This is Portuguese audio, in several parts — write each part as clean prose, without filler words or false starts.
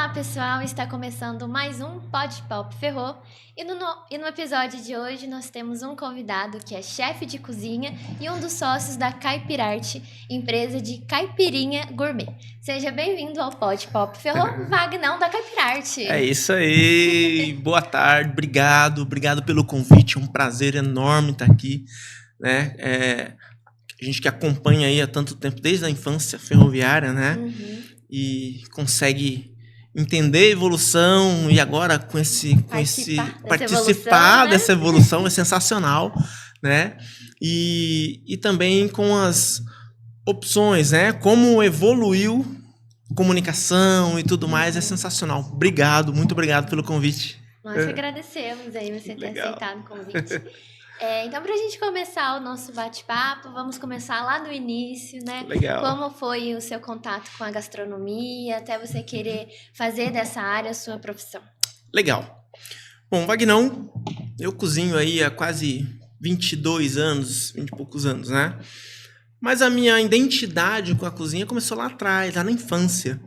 Olá, pessoal! Está começando mais um Pod Pop Ferrou e no episódio de hoje nós temos um convidado que é chefe de cozinha e um dos sócios da Caipirarte, empresa de caipirinha gourmet. Seja bem-vindo ao Pod Pop Ferrou, Vagnão da Caipirarte. É isso aí! Boa tarde, obrigado pelo convite, é um prazer enorme estar aqui, né? A gente que acompanha aí há tanto tempo, desde a infância ferroviária, né? E consegue entender a evolução e agora com participar dessa evolução é sensacional, né? E também com as opções, né? Como evoluiu comunicação e tudo mais é sensacional. Muito obrigado pelo convite. Nós que agradecemos aí você ter aceitado o convite. Então, para a gente começar o nosso bate-papo, vamos começar lá do início, né? Legal. Como foi o seu contato com a gastronomia, até você querer fazer dessa área a sua profissão? Legal. Bom, Vagnão, eu cozinho aí há quase 22 anos, 20 e poucos anos, né? Mas a minha identidade com a cozinha começou lá atrás, lá na infância,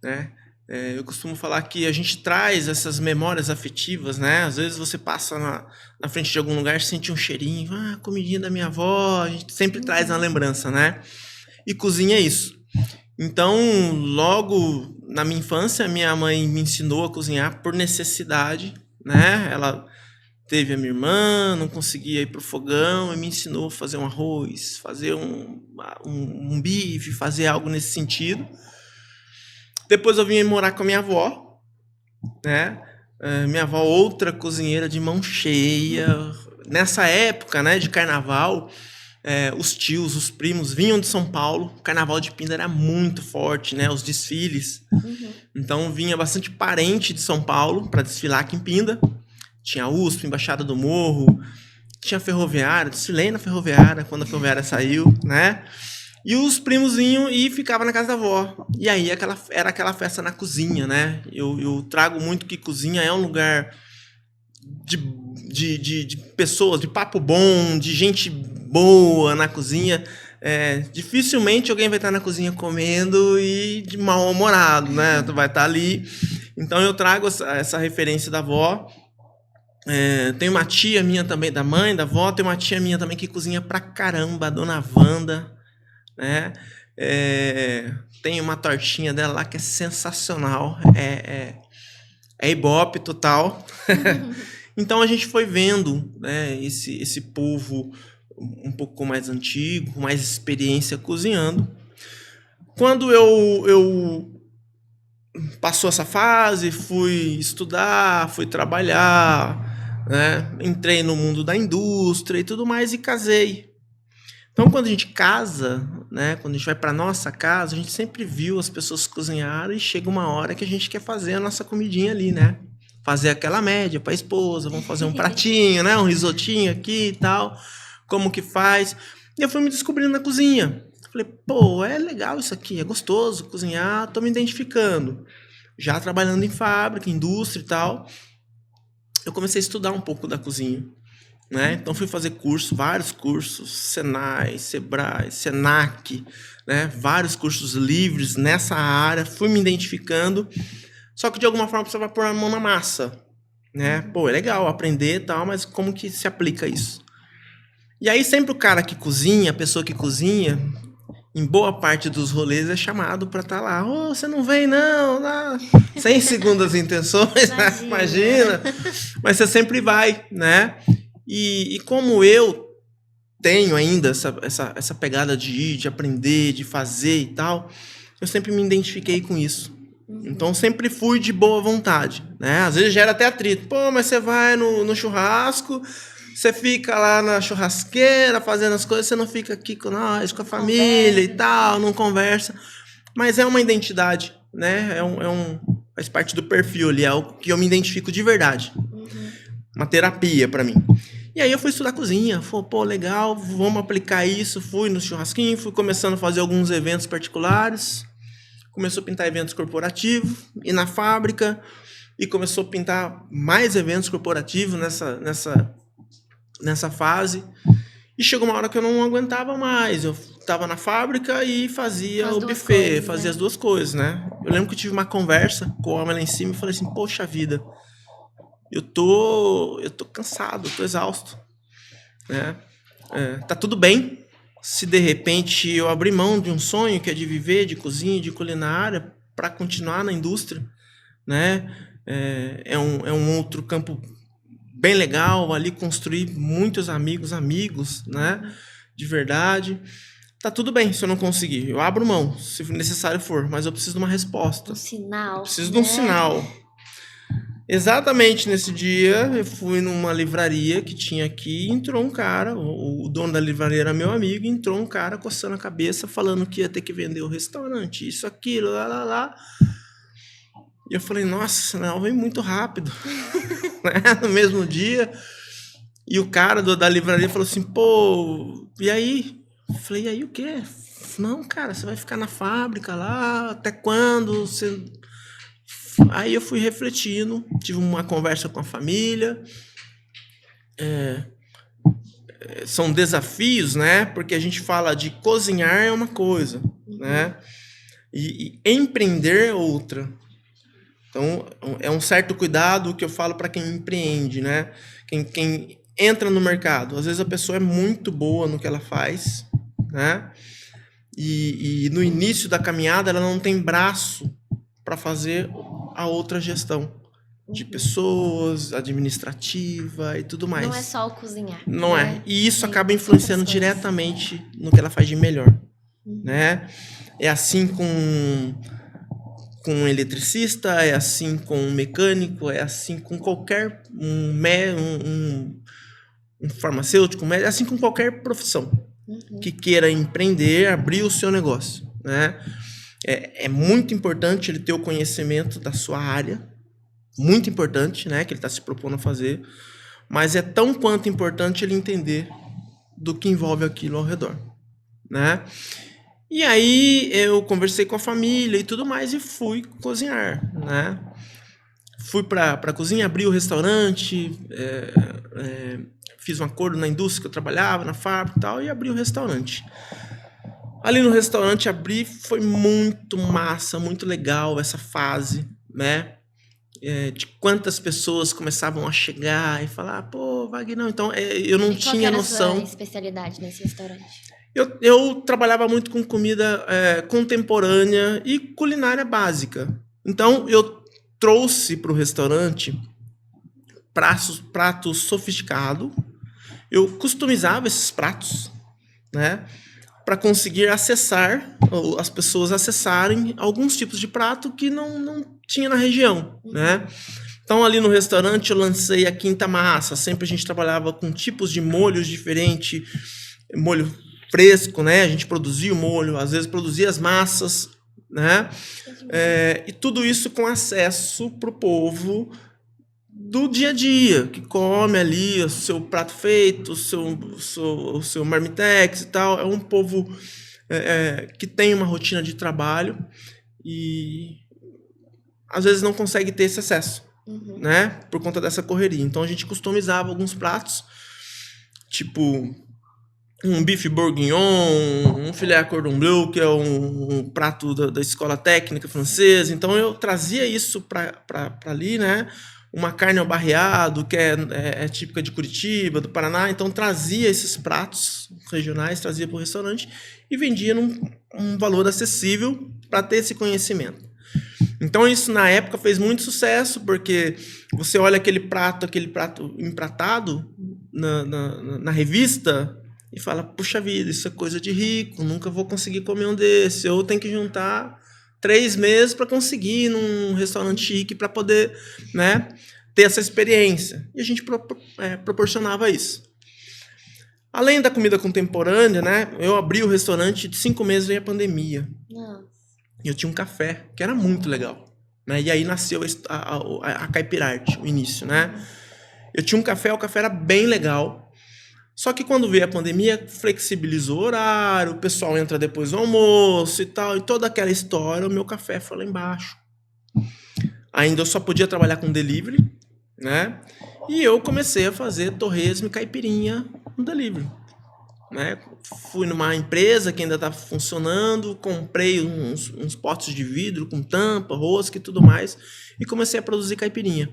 né? Eu costumo falar que a gente traz essas memórias afetivas, né? Às vezes você passa na frente de algum lugar, sente um cheirinho, comidinha da minha avó, a gente sempre traz na lembrança, né? E cozinha é isso. Então, logo na minha infância, minha mãe me ensinou a cozinhar por necessidade, né? Ela teve a minha irmã, não conseguia ir pro fogão, e me ensinou a fazer um arroz, fazer um bife, fazer algo nesse sentido. Depois eu vim morar com a minha avó, né? Minha avó, outra cozinheira de mão cheia. Nessa época, né, de carnaval, os tios, os primos vinham de São Paulo. O carnaval de Pinda era muito forte, né? Os desfiles. Então vinha bastante parente de São Paulo para desfilar aqui em Pinda. Tinha a USP, Embaixada do Morro, tinha a Ferroviária, desfilei na Ferroviária quando a Ferroviária saiu, né? E os primos vinham e ficavam na casa da avó. E aí era aquela festa na cozinha, né? Eu trago muito que cozinha é um lugar de pessoas, de papo bom, de gente boa na cozinha. Dificilmente alguém vai estar na cozinha comendo e de mal-humorado, né? Tu vai estar ali. Então eu trago essa referência da avó. Tem uma tia minha também, da mãe, da avó. Tem uma tia minha também que cozinha pra caramba, a dona Wanda, né? Tem uma tortinha dela lá que é sensacional, é ibope total. Então a gente foi vendo, né, esse povo um pouco mais antigo, com mais experiência cozinhando. Quando eu passou essa fase, fui estudar, fui trabalhar, né? Entrei no mundo da indústria e tudo mais e casei. Então, quando a gente casa, né, quando a gente vai para nossa casa, a gente sempre viu as pessoas cozinharem e chega uma hora que a gente quer fazer a nossa comidinha ali, né? Fazer aquela média para a esposa, vamos fazer um pratinho, né, um risotinho aqui e tal, como que faz. E eu fui me descobrindo na cozinha. Falei, pô, é legal isso aqui, é gostoso cozinhar, tô me identificando. Já trabalhando em fábrica, indústria e tal, eu comecei a estudar um pouco da cozinha. Né? Então fui fazer vários cursos, Senai, Sebrae, Senac, né? Vários cursos livres nessa área, fui me identificando, só que de alguma forma você vai pôr a mão na massa, né? Pô, é legal aprender e tal, mas como que se aplica isso? E aí sempre o cara que cozinha, a pessoa que cozinha, em boa parte dos rolês é chamado para estar lá. Você não vem não, sem segundas intenções, imagina. Mas você sempre vai, né? E como eu tenho ainda essa pegada de ir, de aprender, de fazer e tal, eu sempre me identifiquei com isso. Então, sempre fui de boa vontade, né? Às vezes gera até atrito. Pô, mas você vai no churrasco, você fica lá na churrasqueira fazendo as coisas, você não fica aqui com nós, com a família e tal, não conversa. Mas é uma identidade, né? Faz parte do perfil ali, é algo que eu me identifico de verdade. Uma terapia para mim. E aí eu fui estudar cozinha, falei, pô, legal, vamos aplicar isso. Fui no churrasquinho, fui começando a fazer alguns eventos particulares, começou a pintar eventos corporativos, e na fábrica, e começou a pintar mais eventos corporativos nessa fase. E chegou uma hora que eu não aguentava mais, eu estava na fábrica e fazia o buffet, fazia as duas coisas, né? Eu lembro que eu tive uma conversa com o homem lá em cima e falei assim, poxa vida, eu tô cansado, eu tô exausto, né? Tá tudo bem se de repente eu abrir mão de um sonho que é de viver de cozinha, de culinária, para continuar na indústria, né? É um outro campo bem legal, ali construir muitos amigos, né? De verdade. Tá tudo bem se eu não conseguir. Eu abro mão, se necessário for, mas eu preciso de uma resposta. Um sinal. Eu preciso de um sinal. Exatamente nesse dia, eu fui numa livraria que tinha aqui e entrou um cara, o dono da livraria era meu amigo, e entrou um cara coçando a cabeça, falando que ia ter que vender o restaurante, isso, aquilo, lá. E eu falei, nossa, esse sinal vem muito rápido, né? No mesmo dia. E o cara da livraria falou assim, pô, e aí? Eu falei, e aí o quê? Não, cara, você vai ficar na fábrica lá, até quando? Aí eu fui refletindo, tive uma conversa com a família. São desafios, né? Porque a gente fala de cozinhar é uma coisa, né? E empreender é outra. Então, é um certo cuidado que eu falo para quem empreende, né? Quem entra no mercado. Às vezes a pessoa é muito boa no que ela faz, né? E no início da caminhada ela não tem braço para fazer a outra gestão de pessoas, administrativa e tudo mais. Não é só o cozinhar. Não né? é. E isso Tem acaba influenciando outras coisas. diretamente no que ela faz de melhor, né? É assim com um eletricista, é assim com um mecânico, é assim com qualquer um farmacêutico, é assim com qualquer profissão que queira empreender, abrir o seu negócio, né? É muito importante ele ter o conhecimento da sua área, muito importante, né, que ele está se propondo a fazer, mas é tão quanto importante ele entender do que envolve aquilo ao redor, né? E aí eu conversei com a família e tudo mais e fui cozinhar, né? Fui para a cozinha, abri o restaurante, fiz um acordo na indústria que eu trabalhava, na fábrica e tal, e abri o restaurante. Ali no restaurante abri, foi muito massa, muito legal essa fase, né? De quantas pessoas começavam a chegar e falar, pô, Wagner, não. Então, eu não tinha noção. Qual era a sua especialidade nesse restaurante? Eu trabalhava muito com comida contemporânea e culinária básica. Então, eu trouxe para o restaurante pratos sofisticados. Eu customizava esses pratos, né? Para conseguir acessar, ou as pessoas acessarem alguns tipos de prato que não tinha na região, né? Então, ali no restaurante, eu lancei a quinta massa. Sempre a gente trabalhava com tipos de molhos diferentes, molho fresco, né? A gente produzia o molho, às vezes produzia as massas, né? E tudo isso com acesso para o povo do dia a dia, que come ali o seu prato feito, o seu marmitex e tal. É um povo que tem uma rotina de trabalho e às vezes não consegue ter esse acesso, né? Por conta dessa correria. Então a gente customizava alguns pratos, tipo um bife bourguignon, um filé cordon bleu, que é um prato da escola técnica francesa. Então eu trazia isso para ali, né? Uma carne ao barreado, que é típica de Curitiba, do Paraná. Então trazia esses pratos regionais, trazia para o restaurante e vendia num valor acessível para ter esse conhecimento. Então isso na época fez muito sucesso, porque você olha aquele prato empratado na revista e fala, puxa vida, isso é coisa de rico, nunca vou conseguir comer um desse, eu tenho que juntar 3 meses para conseguir ir num restaurante chique para poder, né, ter essa experiência. E a gente proporcionava isso. Além da comida contemporânea, né, eu abri o restaurante, de 5 meses veio a pandemia. E eu tinha um café, que era muito legal, né? E aí nasceu a Caipirarte, o início, né? Eu tinha um café, o café era bem legal. Só que quando veio a pandemia, flexibilizou o horário, o pessoal entra depois do almoço e tal, e toda aquela história, o meu café foi lá embaixo. Ainda eu só podia trabalhar com delivery, né? E eu comecei a fazer torresmo e caipirinha no delivery. né? Fui numa empresa que ainda estava funcionando, comprei uns potes de vidro com tampa, rosca e tudo mais, e comecei a produzir caipirinha.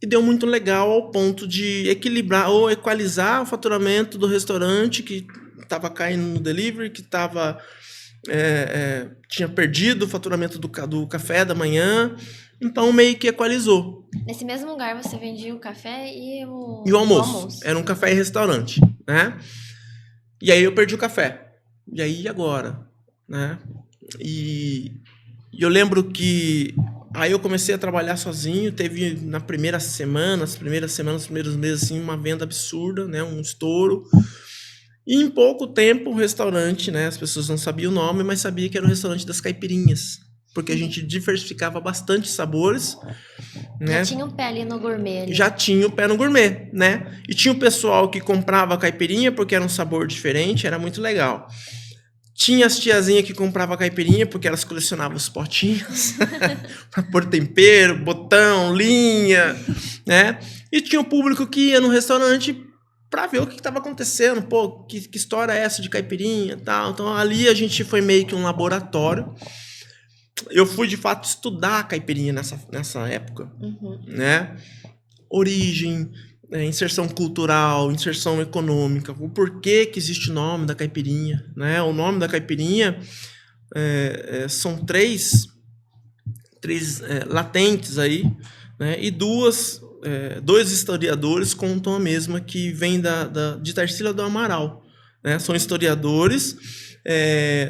E deu muito legal ao ponto de equilibrar ou equalizar o faturamento do restaurante que estava caindo no delivery, que tinha perdido o faturamento do café da manhã. Então meio que equalizou. Nesse mesmo lugar você vendia o café e o almoço. Era um café e restaurante, né? E aí eu perdi o café. E aí agora, né? E eu lembro que aí eu comecei a trabalhar sozinho. Teve na primeira semana, os primeiros meses, assim, uma venda absurda, né? Um estouro. E em pouco tempo o restaurante, né? As pessoas não sabiam o nome, mas sabia que era o restaurante das caipirinhas. Porque a gente diversificava bastante sabores, né? Já tinha um pé ali no gourmet. Ali. Já tinha o pé no gourmet, né? E tinha o pessoal que comprava caipirinha porque era um sabor diferente, era muito legal. Tinha as tiazinhas que comprava caipirinha porque elas colecionavam os potinhos para pôr tempero, botão, linha, né? E tinha o público que ia no restaurante para ver o que estava acontecendo. Pô, que história é essa de caipirinha e tal? Então ali a gente foi meio que um laboratório. Eu fui, de fato, estudar a caipirinha nessa época, né? Origem, inserção cultural, inserção econômica, o porquê que existe o nome da caipirinha, né? O nome da caipirinha são três latentes aí, né? E dois historiadores contam a mesma, que vem de Tarsila do Amaral, né? São historiadores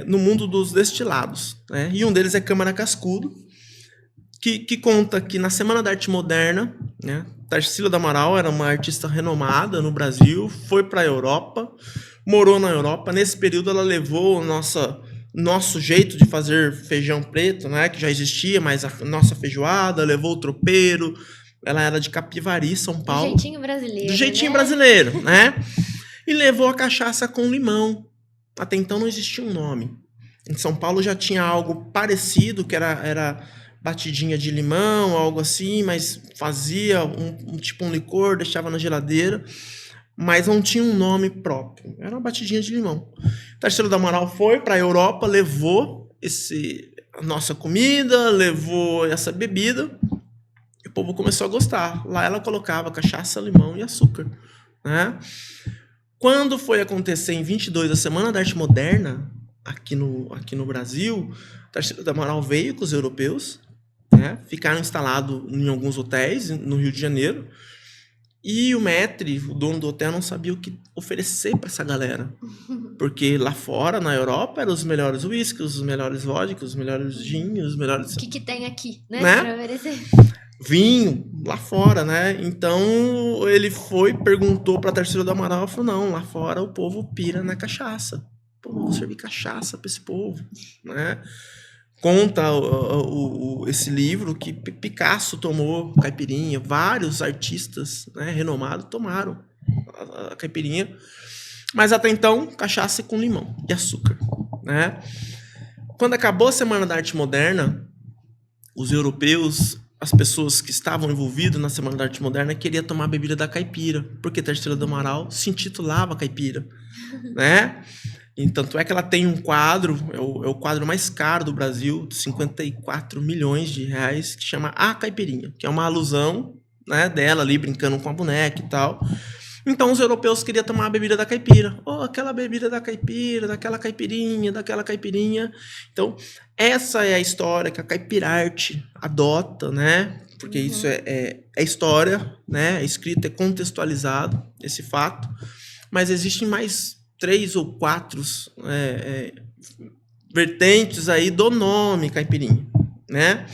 no mundo dos destilados, né? E um deles é Câmara Cascudo, que conta que na Semana da Arte Moderna, né, Tarsila do Amaral era uma artista renomada no Brasil, foi para a Europa, morou na Europa. Nesse período ela levou o nosso jeito de fazer feijão preto, né, que já existia, mas a nossa feijoada, levou o tropeiro. Ela era de Capivari, São Paulo. Do jeitinho brasileiro. Do jeitinho brasileiro, né? E levou a cachaça com limão. Até então não existia um nome. Em São Paulo já tinha algo parecido, que era batidinha de limão, algo assim, mas fazia tipo um licor, deixava na geladeira, mas não tinha um nome próprio. Era uma batidinha de limão. Tarsila do Amaral foi para a Europa, levou a nossa comida, levou essa bebida, e o povo começou a gostar. Lá ela colocava cachaça, limão e açúcar, né? Quando foi acontecer em 22 a Semana da Arte Moderna, aqui no Brasil, Tarsila do Amaral veio com os europeus, né? Ficaram instalados em alguns hotéis no Rio de Janeiro, e o maître, o dono do hotel, não sabia o que oferecer para essa galera, porque lá fora, na Europa, eram os melhores uísques, os melhores vodkas, os melhores gins, os melhores... O que tem aqui, né? Para oferecer. Vinho lá fora, né? Então ele perguntou para Tarsila do Amaral, falou: não, lá fora o povo pira na cachaça. Pô, vou servir cachaça para esse povo, né? Conta esse livro que Picasso tomou caipirinha, vários artistas, né, renomados tomaram a caipirinha, mas até então cachaça com limão e açúcar, né? Quando acabou a Semana da Arte Moderna, os europeus, as pessoas que estavam envolvidas na Semana da Arte Moderna, queriam tomar a bebida da caipira, porque Tarsila do Amaral se intitulava caipira, né? E tanto é que ela tem um quadro, é o quadro mais caro do Brasil, de 54 milhões de reais, que chama A Caipirinha, que é uma alusão, né, dela ali brincando com a boneca e tal. Então os europeus queriam tomar a bebida da caipira. Oh, aquela bebida da caipira, daquela caipirinha. Então, essa é a história que a caipirarte adota, né? Porque isso é história, né? É escrito, é contextualizado, esse fato. Mas existem mais 3 ou 4 vertentes aí do nome caipirinha, né?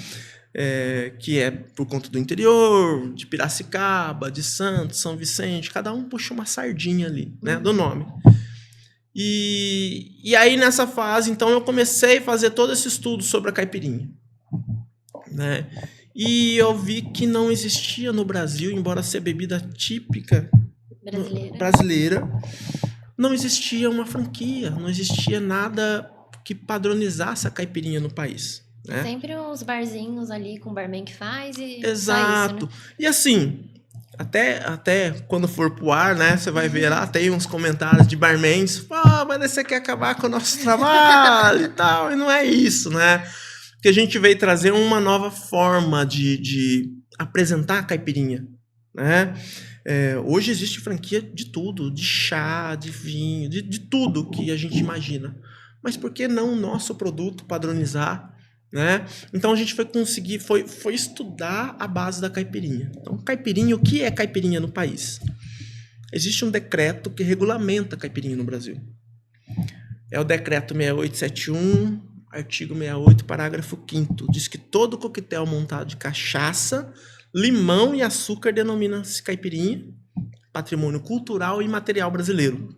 Que é por conta do interior, de Piracicaba, de Santos, São Vicente, cada um puxa uma sardinha ali, né, do nome. E aí nessa fase, então, eu comecei a fazer todo esse estudo sobre a caipirinha, né? E eu vi que não existia no Brasil, embora seja bebida típica brasileira, não existia uma franquia, não existia nada que padronizasse a caipirinha no país. Né? Sempre os barzinhos ali com o barman que faz e exato. só isso, né? E assim, Até quando for pro ar, né? Você vai ver lá, tem uns comentários de barmans. Mas você quer acabar com o nosso trabalho e tal. E não é isso, né? Porque a gente veio trazer uma nova forma de apresentar a caipirinha, né? Hoje existe franquia de tudo, de chá, de vinho, de tudo que a gente imagina. Mas por que não o nosso produto padronizar, né? Então a gente foi estudar a base da caipirinha. Então, caipirinha, o que é caipirinha no país? Existe um decreto que regulamenta a caipirinha no Brasil. É o decreto 6871, artigo 68, parágrafo 5º. Diz que todo coquetel montado de cachaça, limão e açúcar denomina-se caipirinha, patrimônio cultural e material brasileiro.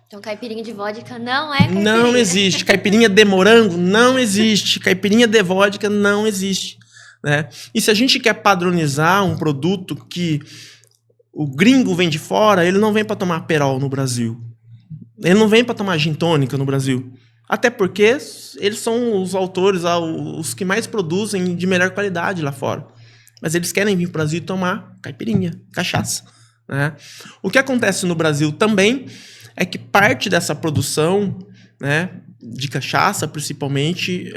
Então, caipirinha de vodka não é caipirinha. Não existe. Caipirinha de morango não existe. Caipirinha de vodka não existe, né? E se a gente quer padronizar um produto que o gringo vem de fora, ele não vem para tomar Perol no Brasil. Ele não vem para tomar gin tônica no Brasil. Até porque eles são os autores, os que mais produzem de melhor qualidade lá fora. Mas eles querem vir para o Brasil tomar caipirinha, cachaça, né? O que acontece no Brasil também é que parte dessa produção, né, de cachaça, principalmente,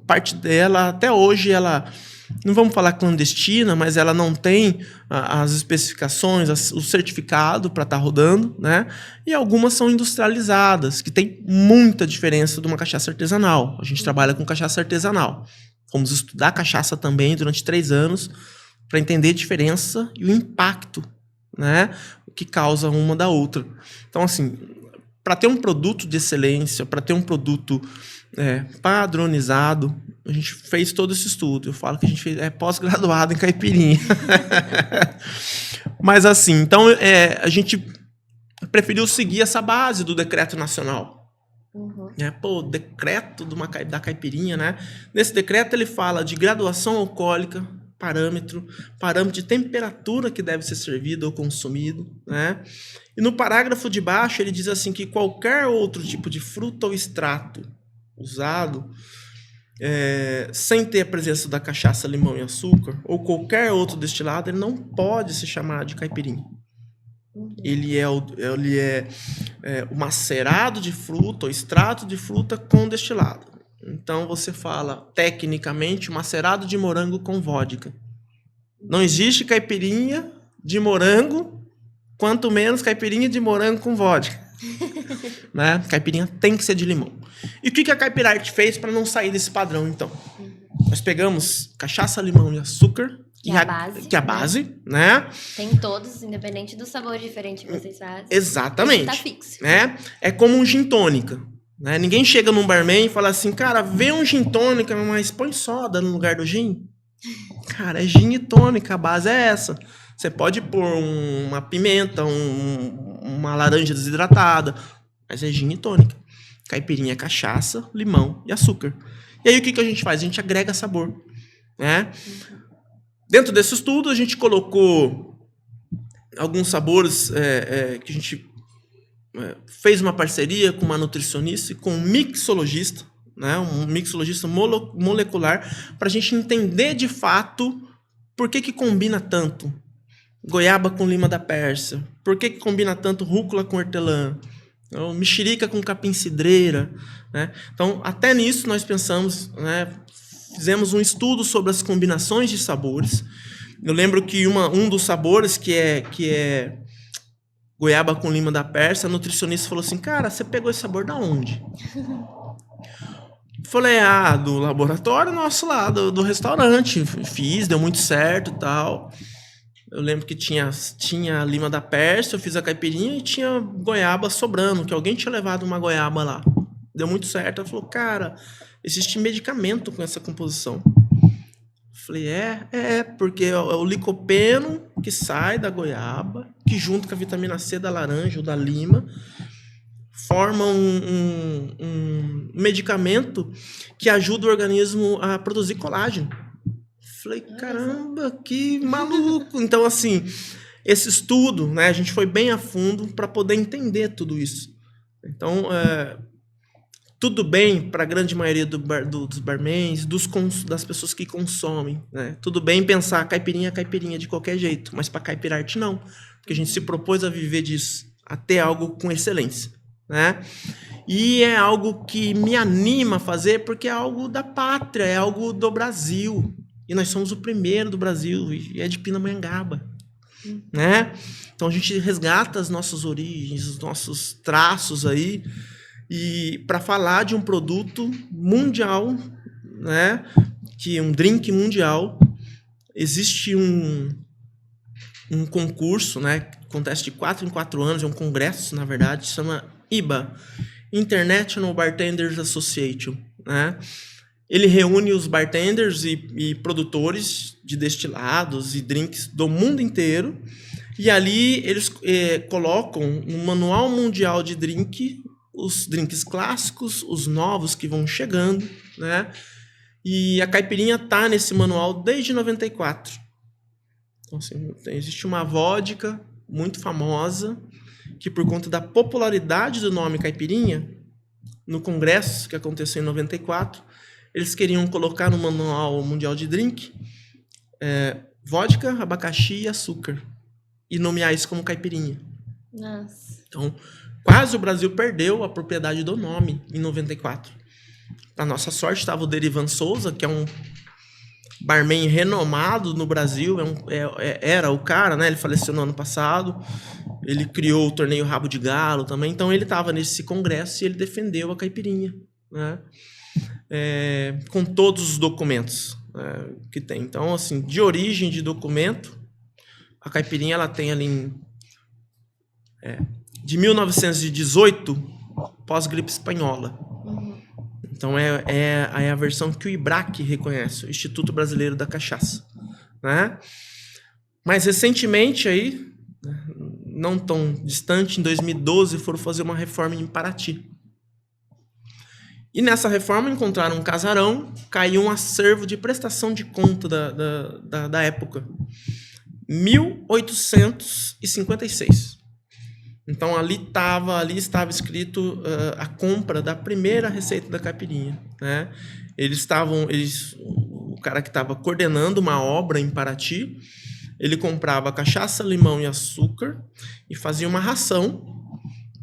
parte dela, até hoje, ela, não vamos falar clandestina, mas ela não tem as especificações, o certificado para estar rodando, né? E algumas são industrializadas, que tem muita diferença de uma cachaça artesanal. A gente trabalha com cachaça artesanal. Fomos estudar cachaça também durante 3 anos para entender a diferença e o impacto, né, que causa uma da outra. Então, assim, para ter um produto de excelência, para ter um produto padronizado, a gente fez todo esse estudo. Eu falo que a gente é pós-graduado em caipirinha. Mas, assim, então, a gente preferiu seguir essa base do decreto nacional. Uhum. O decreto da caipirinha, né? Nesse decreto ele fala de graduação alcoólica, parâmetro de temperatura que deve ser servido ou consumido, né? E no parágrafo de baixo ele diz assim que qualquer outro tipo de fruta ou extrato usado sem ter a presença da cachaça, limão e açúcar, ou qualquer outro destilado, ele não pode se chamar de caipirinha. Ele é o macerado de fruta ou extrato de fruta com destilado. Então você fala, tecnicamente, macerado de morango com vodka. Não existe caipirinha de morango, quanto menos caipirinha de morango com vodka. Né? Caipirinha tem que ser de limão. E o que a Caipirarte fez para não sair desse padrão, então? Nós pegamos cachaça, limão e açúcar, que é a base, né? Tem todos, independente do sabor diferente que vocês fazem. Exatamente. Tá fixo. Né? É como um gin tônica. Né? Ninguém chega num barman e fala assim, cara, vê um gin tônica, mas põe soda no lugar do gin. Cara, é gin e tônica, a base é essa. Você pode pôr uma pimenta, uma laranja desidratada, mas é gin e tônica. Caipirinha é cachaça, limão e açúcar. E aí o que a gente faz? A gente agrega sabor, né? Dentro desse estudo, a gente colocou alguns sabores que a gente fez uma parceria com uma nutricionista e com um mixologista, né? Um mixologista molecular, para a gente entender de fato por que combina tanto goiaba com lima da Pérsia, por que combina tanto rúcula com hortelã, mexerica com capim-cidreira, né? Então, até nisso nós pensamos, né? Fizemos um estudo sobre as combinações de sabores. Eu lembro que um dos sabores, que é goiaba com lima da Pérsia, a nutricionista falou assim, cara, você pegou esse sabor da onde? Falei, do laboratório nosso lá, do restaurante. Fiz, deu muito certo e tal. Eu lembro que tinha lima da Pérsia, eu fiz a caipirinha e tinha goiaba sobrando, que alguém tinha levado uma goiaba lá. Deu muito certo. Ela falou, cara, existe medicamento com essa composição. Falei, porque é o licopeno que sai da goiaba, que junto com a vitamina C da laranja ou da lima, forma um medicamento que ajuda o organismo a produzir colágeno. Falei, caramba, que maluco! Então, assim, esse estudo, né, a gente foi bem a fundo para poder entender tudo isso. Então, tudo bem para a grande maioria dos barmans, das pessoas que consomem, né? Tudo bem pensar caipirinha é caipirinha de qualquer jeito, mas para caipirarte não, porque a gente se propôs a viver disso, a ter algo com excelência, né? E é algo que me anima a fazer porque é algo da pátria, é algo do Brasil. E nós somos o primeiro do Brasil e é de Pindamonhangaba, né? Então a gente resgata as nossas origens, os nossos traços aí, e para falar de um produto mundial, né, que é um drink mundial, existe um concurso, né, que acontece de 4 em 4 anos, é um congresso, na verdade, se chama IBA, International Bartenders Association, né? Ele reúne os bartenders e produtores de destilados e drinks do mundo inteiro, e ali eles colocam um manual mundial de drink, os drinks clássicos, os novos que vão chegando, né? E a caipirinha tá nesse manual desde 94. Então, assim, existe uma vodka muito famosa que, por conta da popularidade do nome caipirinha, no congresso que aconteceu em 94, eles queriam colocar no manual mundial de drink vodka, abacaxi e açúcar e nomear isso como caipirinha. Nossa. Então, quase o Brasil perdeu a propriedade do nome em 94. Para nossa sorte, estava o Derivan Souza, que é um barman renomado no Brasil, era o cara, né? Ele faleceu no ano passado, ele criou o torneio Rabo de Galo também, então ele estava nesse congresso e ele defendeu a caipirinha, né? Com todos os documentos que tem. Então, assim, de origem de documento, a caipirinha ela tem ali de 1918, pós-gripe espanhola. Então é a versão que o IBRAC reconhece, o Instituto Brasileiro da Cachaça, né? Mais recentemente aí, não tão distante, em 2012, foram fazer uma reforma em Paraty. E nessa reforma encontraram um casarão, caiu um acervo de prestação de conta da época. 1856. Então ali estava escrito a compra da primeira receita da caipirinha, né? O cara que estava coordenando uma obra em Paraty, ele comprava cachaça, limão e açúcar e fazia uma ração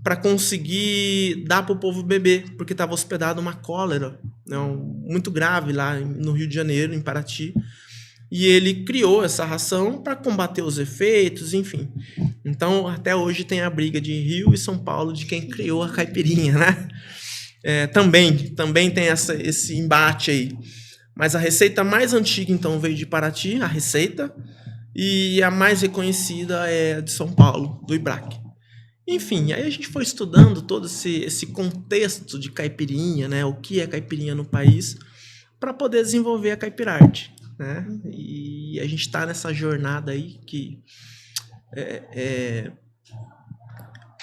para conseguir dar para o povo beber, porque estava hospedado uma cólera, né, muito grave lá no Rio de Janeiro, em Paraty. E ele criou essa ração para combater os efeitos, enfim. Então, até hoje tem a briga de Rio e São Paulo de quem criou a caipirinha, né? Também tem esse embate aí. Mas a receita mais antiga, então, veio de Paraty, a receita, e a mais reconhecida é de São Paulo, do IBRAC. Enfim, aí a gente foi estudando todo esse contexto de caipirinha, né? O que é caipirinha no país, para poder desenvolver a caipirarte, né? E a gente está nessa jornada aí que,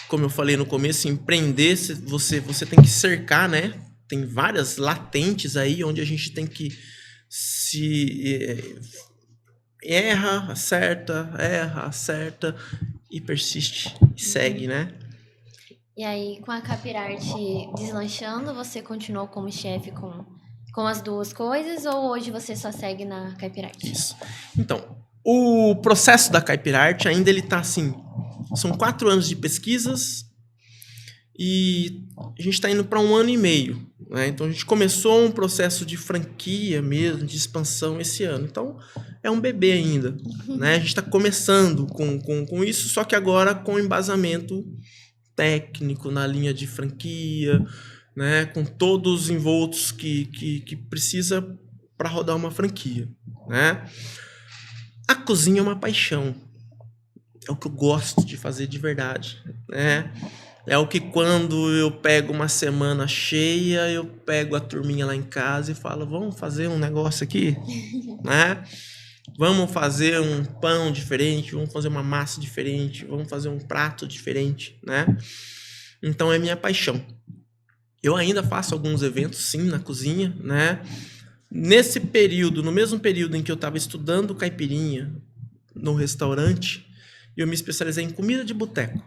como eu falei no começo, empreender, você tem que cercar, né? Tem várias latentes aí onde a gente tem que erra, acerta e persiste e segue, né? E aí, com a caipirarte deslanchando, você continuou como chefe com as duas coisas, ou hoje você só segue na caipirarte? Isso. Então, o processo da caipirarte ainda ele tá assim, são 4 anos de pesquisas e a gente está indo para 1 ano e meio, né? Então a gente começou um processo de franquia mesmo, de expansão esse ano. Então é um bebê ainda, né? A gente está começando com isso, só que agora com embasamento técnico na linha de franquia, né? Com todos os envoltos que precisa para rodar uma franquia, né? A cozinha é uma paixão, é o que eu gosto de fazer de verdade, né? É o que quando eu pego uma semana cheia, eu pego a turminha lá em casa e falo, vamos fazer um negócio aqui, né? Vamos fazer um pão diferente, vamos fazer uma massa diferente, vamos fazer um prato diferente, né? Então é minha paixão. Eu ainda faço alguns eventos, sim, na cozinha, né? Nesse período, no mesmo período em que eu estava estudando caipirinha no restaurante, eu me especializei em comida de boteco.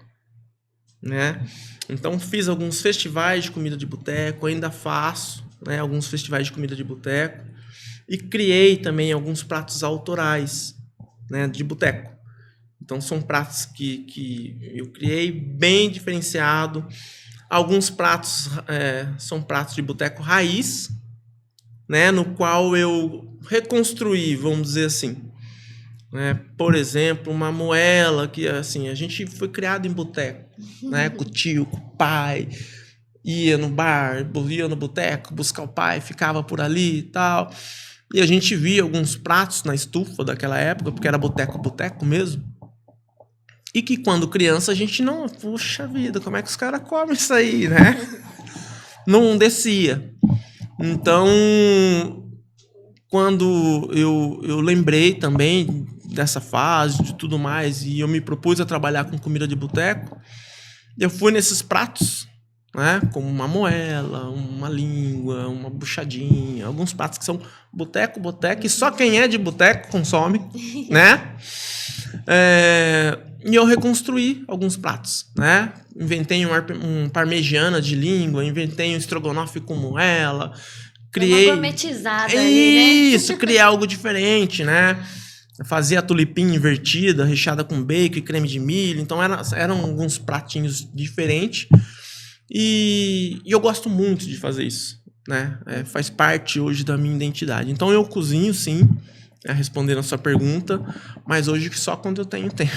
né? Então fiz alguns festivais de comida de boteco, ainda faço, né, alguns festivais de comida de boteco e criei também alguns pratos autorais, né, de boteco. Então são pratos que eu criei bem diferenciado. Alguns pratos são pratos de boteco raiz, né, no qual eu reconstruí, vamos dizer assim, né? Por exemplo, uma moela que assim a gente foi criado em boteco, né, com o tio, com o pai, ia no bar, ia no boteco buscar o pai, ficava por ali e tal. E a gente via alguns pratos na estufa daquela época, porque era boteco mesmo. E que quando criança a gente não, puxa vida, como é que os caras comem isso aí, né? Não descia. Então, quando eu lembrei também dessa fase, de tudo mais, e eu me propus a trabalhar com comida de boteco, eu fui nesses pratos, né? Como uma moela, uma língua, uma buchadinha, alguns pratos que são boteco, e só quem é de boteco consome, né? E eu reconstruí alguns pratos, né? Inventei um parmegiana de língua, inventei um estrogonofe com moela, criei... Uma gourmetizada ali, né? Isso, criei algo diferente, né? Fazia a tulipinha invertida, recheada com bacon e creme de milho. Então eram alguns pratinhos diferentes. E eu gosto muito de fazer isso, né? Faz parte hoje da minha identidade. Então eu cozinho, sim, respondendo a sua pergunta, mas hoje só quando eu tenho tempo.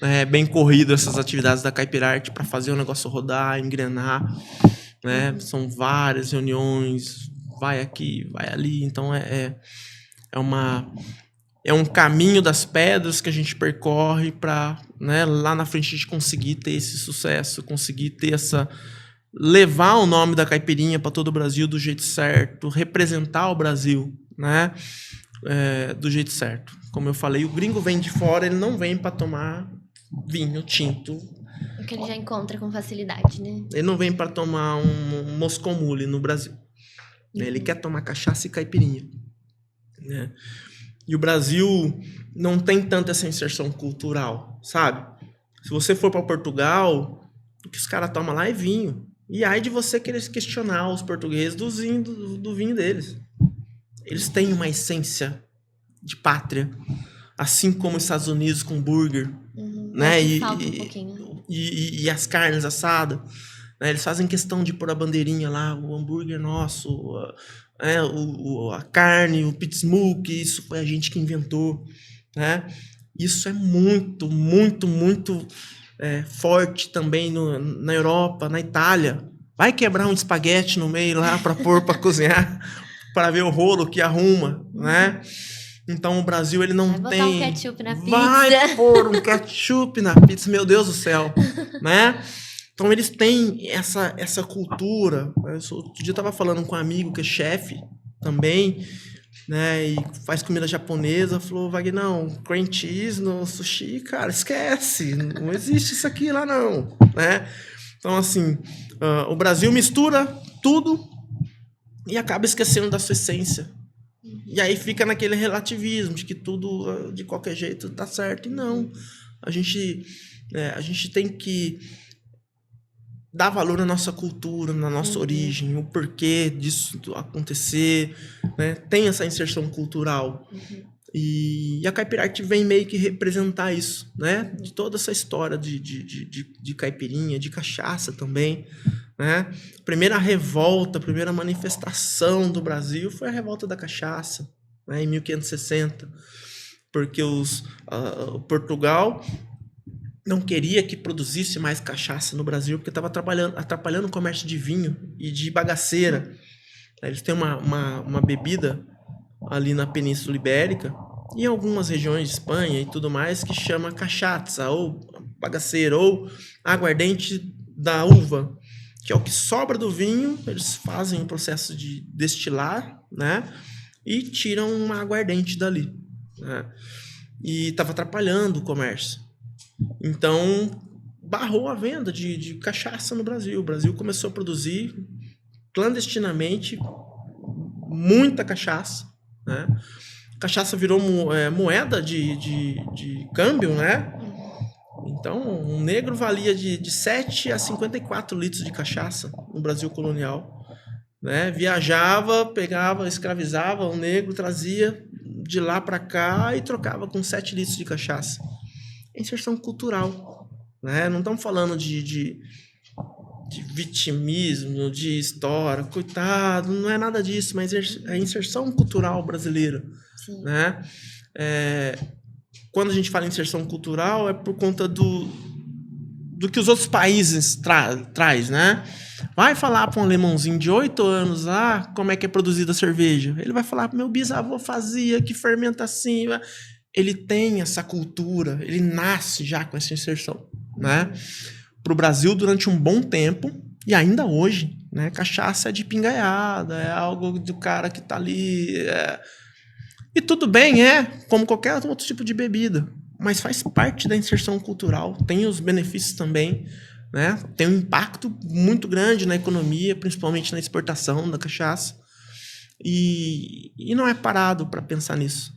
É bem corrido essas atividades da Caipirarte para fazer o negócio rodar, engrenar, né? São várias reuniões, vai aqui, vai ali. Então é um caminho das pedras que a gente percorre para, né, lá na frente a gente conseguir ter esse sucesso, conseguir ter levar o nome da caipirinha para todo o Brasil do jeito certo, representar o Brasil, né, do jeito certo. Como eu falei, o gringo vem de fora, ele não vem para tomar vinho tinto. O que ele já encontra com facilidade, né? Ele não vem para tomar um Moscow Mule no Brasil. Ele quer tomar cachaça e caipirinha, né? E o Brasil não tem tanta essa inserção cultural, sabe? Se você for para Portugal, o que os caras tomam lá é vinho. E aí de você querer questionar os portugueses do vinho deles. Eles têm uma essência de pátria, assim como os Estados Unidos com burger, né? Falta um pouquinho. E as carnes assadas, né? Eles fazem questão de pôr a bandeirinha lá, o hambúrguer nosso, a carne, o pit smoke, isso foi a gente que inventou, né? Isso é muito, muito, muito forte também na Europa, na Itália. Vai quebrar um espaguete no meio lá para pôr para cozinhar, para ver o rolo que arruma, né? Então o Brasil ele não Vai tem. botar um ketchup na pizza. Vai pôr um ketchup na pizza, meu Deus do céu, né? Então eles têm essa cultura. Outro dia eu estava falando com um amigo que é chefe também, né? E faz comida japonesa. Falou, Vagnão, cream cheese no sushi, cara, esquece. Não existe isso aqui lá não, né? Então assim, o Brasil mistura tudo e acaba esquecendo da sua essência. E aí fica naquele relativismo de que tudo de qualquer jeito tá certo. E não. A gente tem que dar valor à nossa cultura, na nossa origem, o porquê disso acontecer, né? Tem essa inserção cultural. E a Caipirarte vem meio que representar isso, né? De toda essa história de caipirinha, de cachaça também, né? A primeira revolta, a primeira manifestação do Brasil foi a revolta da cachaça, né? Em 1560, porque Portugal não queria que produzisse mais cachaça no Brasil, porque estava atrapalhando o comércio de vinho e de bagaceira. Eles têm uma bebida ali na Península Ibérica e em algumas regiões de Espanha e tudo mais que chama cachaça ou bagaceira ou aguardente da uva, que é o que sobra do vinho. Eles fazem um processo de destilar, né, e tiram uma aguardente dali, né, e estava atrapalhando o comércio. Então barrou a venda de cachaça no Brasil. O Brasil começou a produzir clandestinamente muita cachaça, né? Cachaça virou moeda de câmbio, né? Então, um negro valia de 7 a 54 litros de cachaça no Brasil colonial. Né? Viajava, pegava, escravizava um negro, trazia de lá para cá e trocava com 7 litros de cachaça. É inserção cultural. Né? Não estamos falando de vitimismo, de história, coitado, não é nada disso, mas é inserção cultural brasileira. Sim. Né? Quando a gente fala em inserção cultural, é por conta do que os outros países traz, né? Vai falar para um alemãozinho de 8 anos lá como é que é produzida a cerveja. Ele vai falar, meu bisavô fazia, que fermenta assim. Ele tem essa cultura, ele nasce já com essa inserção, né? Para o Brasil, durante um bom tempo, e ainda hoje, né? Cachaça é de pingaiada, é algo do cara que tá ali. E tudo bem, como qualquer outro tipo de bebida, mas faz parte da inserção cultural, tem os benefícios também, né? Tem um impacto muito grande na economia, principalmente na exportação da cachaça, e não é parado para pensar nisso,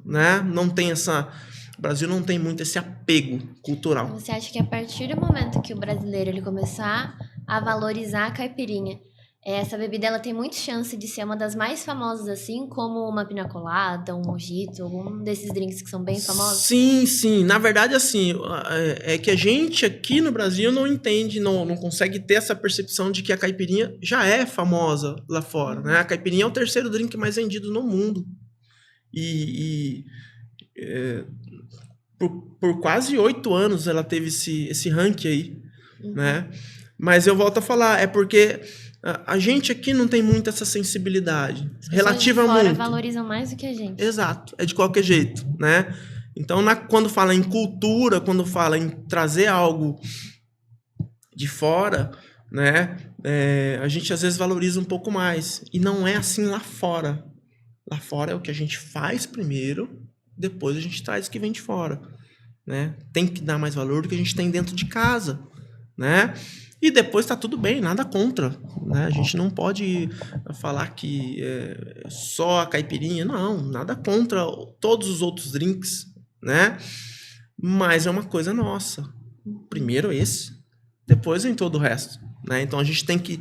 né? Não tem o Brasil não tem muito esse apego cultural. Você acha que a partir do momento que o brasileiro ele começar a valorizar a caipirinha, essa bebida ela tem muita chance de ser uma das mais famosas, assim, como uma pina colada, um mojito, algum desses drinks que são bem famosos? Sim. Na verdade, assim, é que a gente aqui no Brasil não entende, não consegue ter essa percepção de que a caipirinha já é famosa lá fora, né? A caipirinha é o terceiro drink mais vendido no mundo. Por quase 8 anos ela teve esse ranking aí, né? Mas eu volto a falar, é porque a gente aqui não tem muito essa sensibilidade. Relativa muito. Fora muito. valorizam mais do que a gente. Exato, é de qualquer jeito, né? Então, quando fala em cultura, quando fala em trazer algo de fora, né? A gente às vezes valoriza um pouco mais. E não é assim lá fora. Lá fora é o que a gente faz primeiro, depois a gente traz o que vem de fora, né? Tem que dar mais valor do que a gente tem dentro de casa, né? E depois tá tudo bem, nada contra, né? A gente não pode falar que só a caipirinha, não, nada contra todos os outros drinks, né? Mas é uma coisa nossa. Primeiro esse, depois em todo o resto, né? Então a gente tem que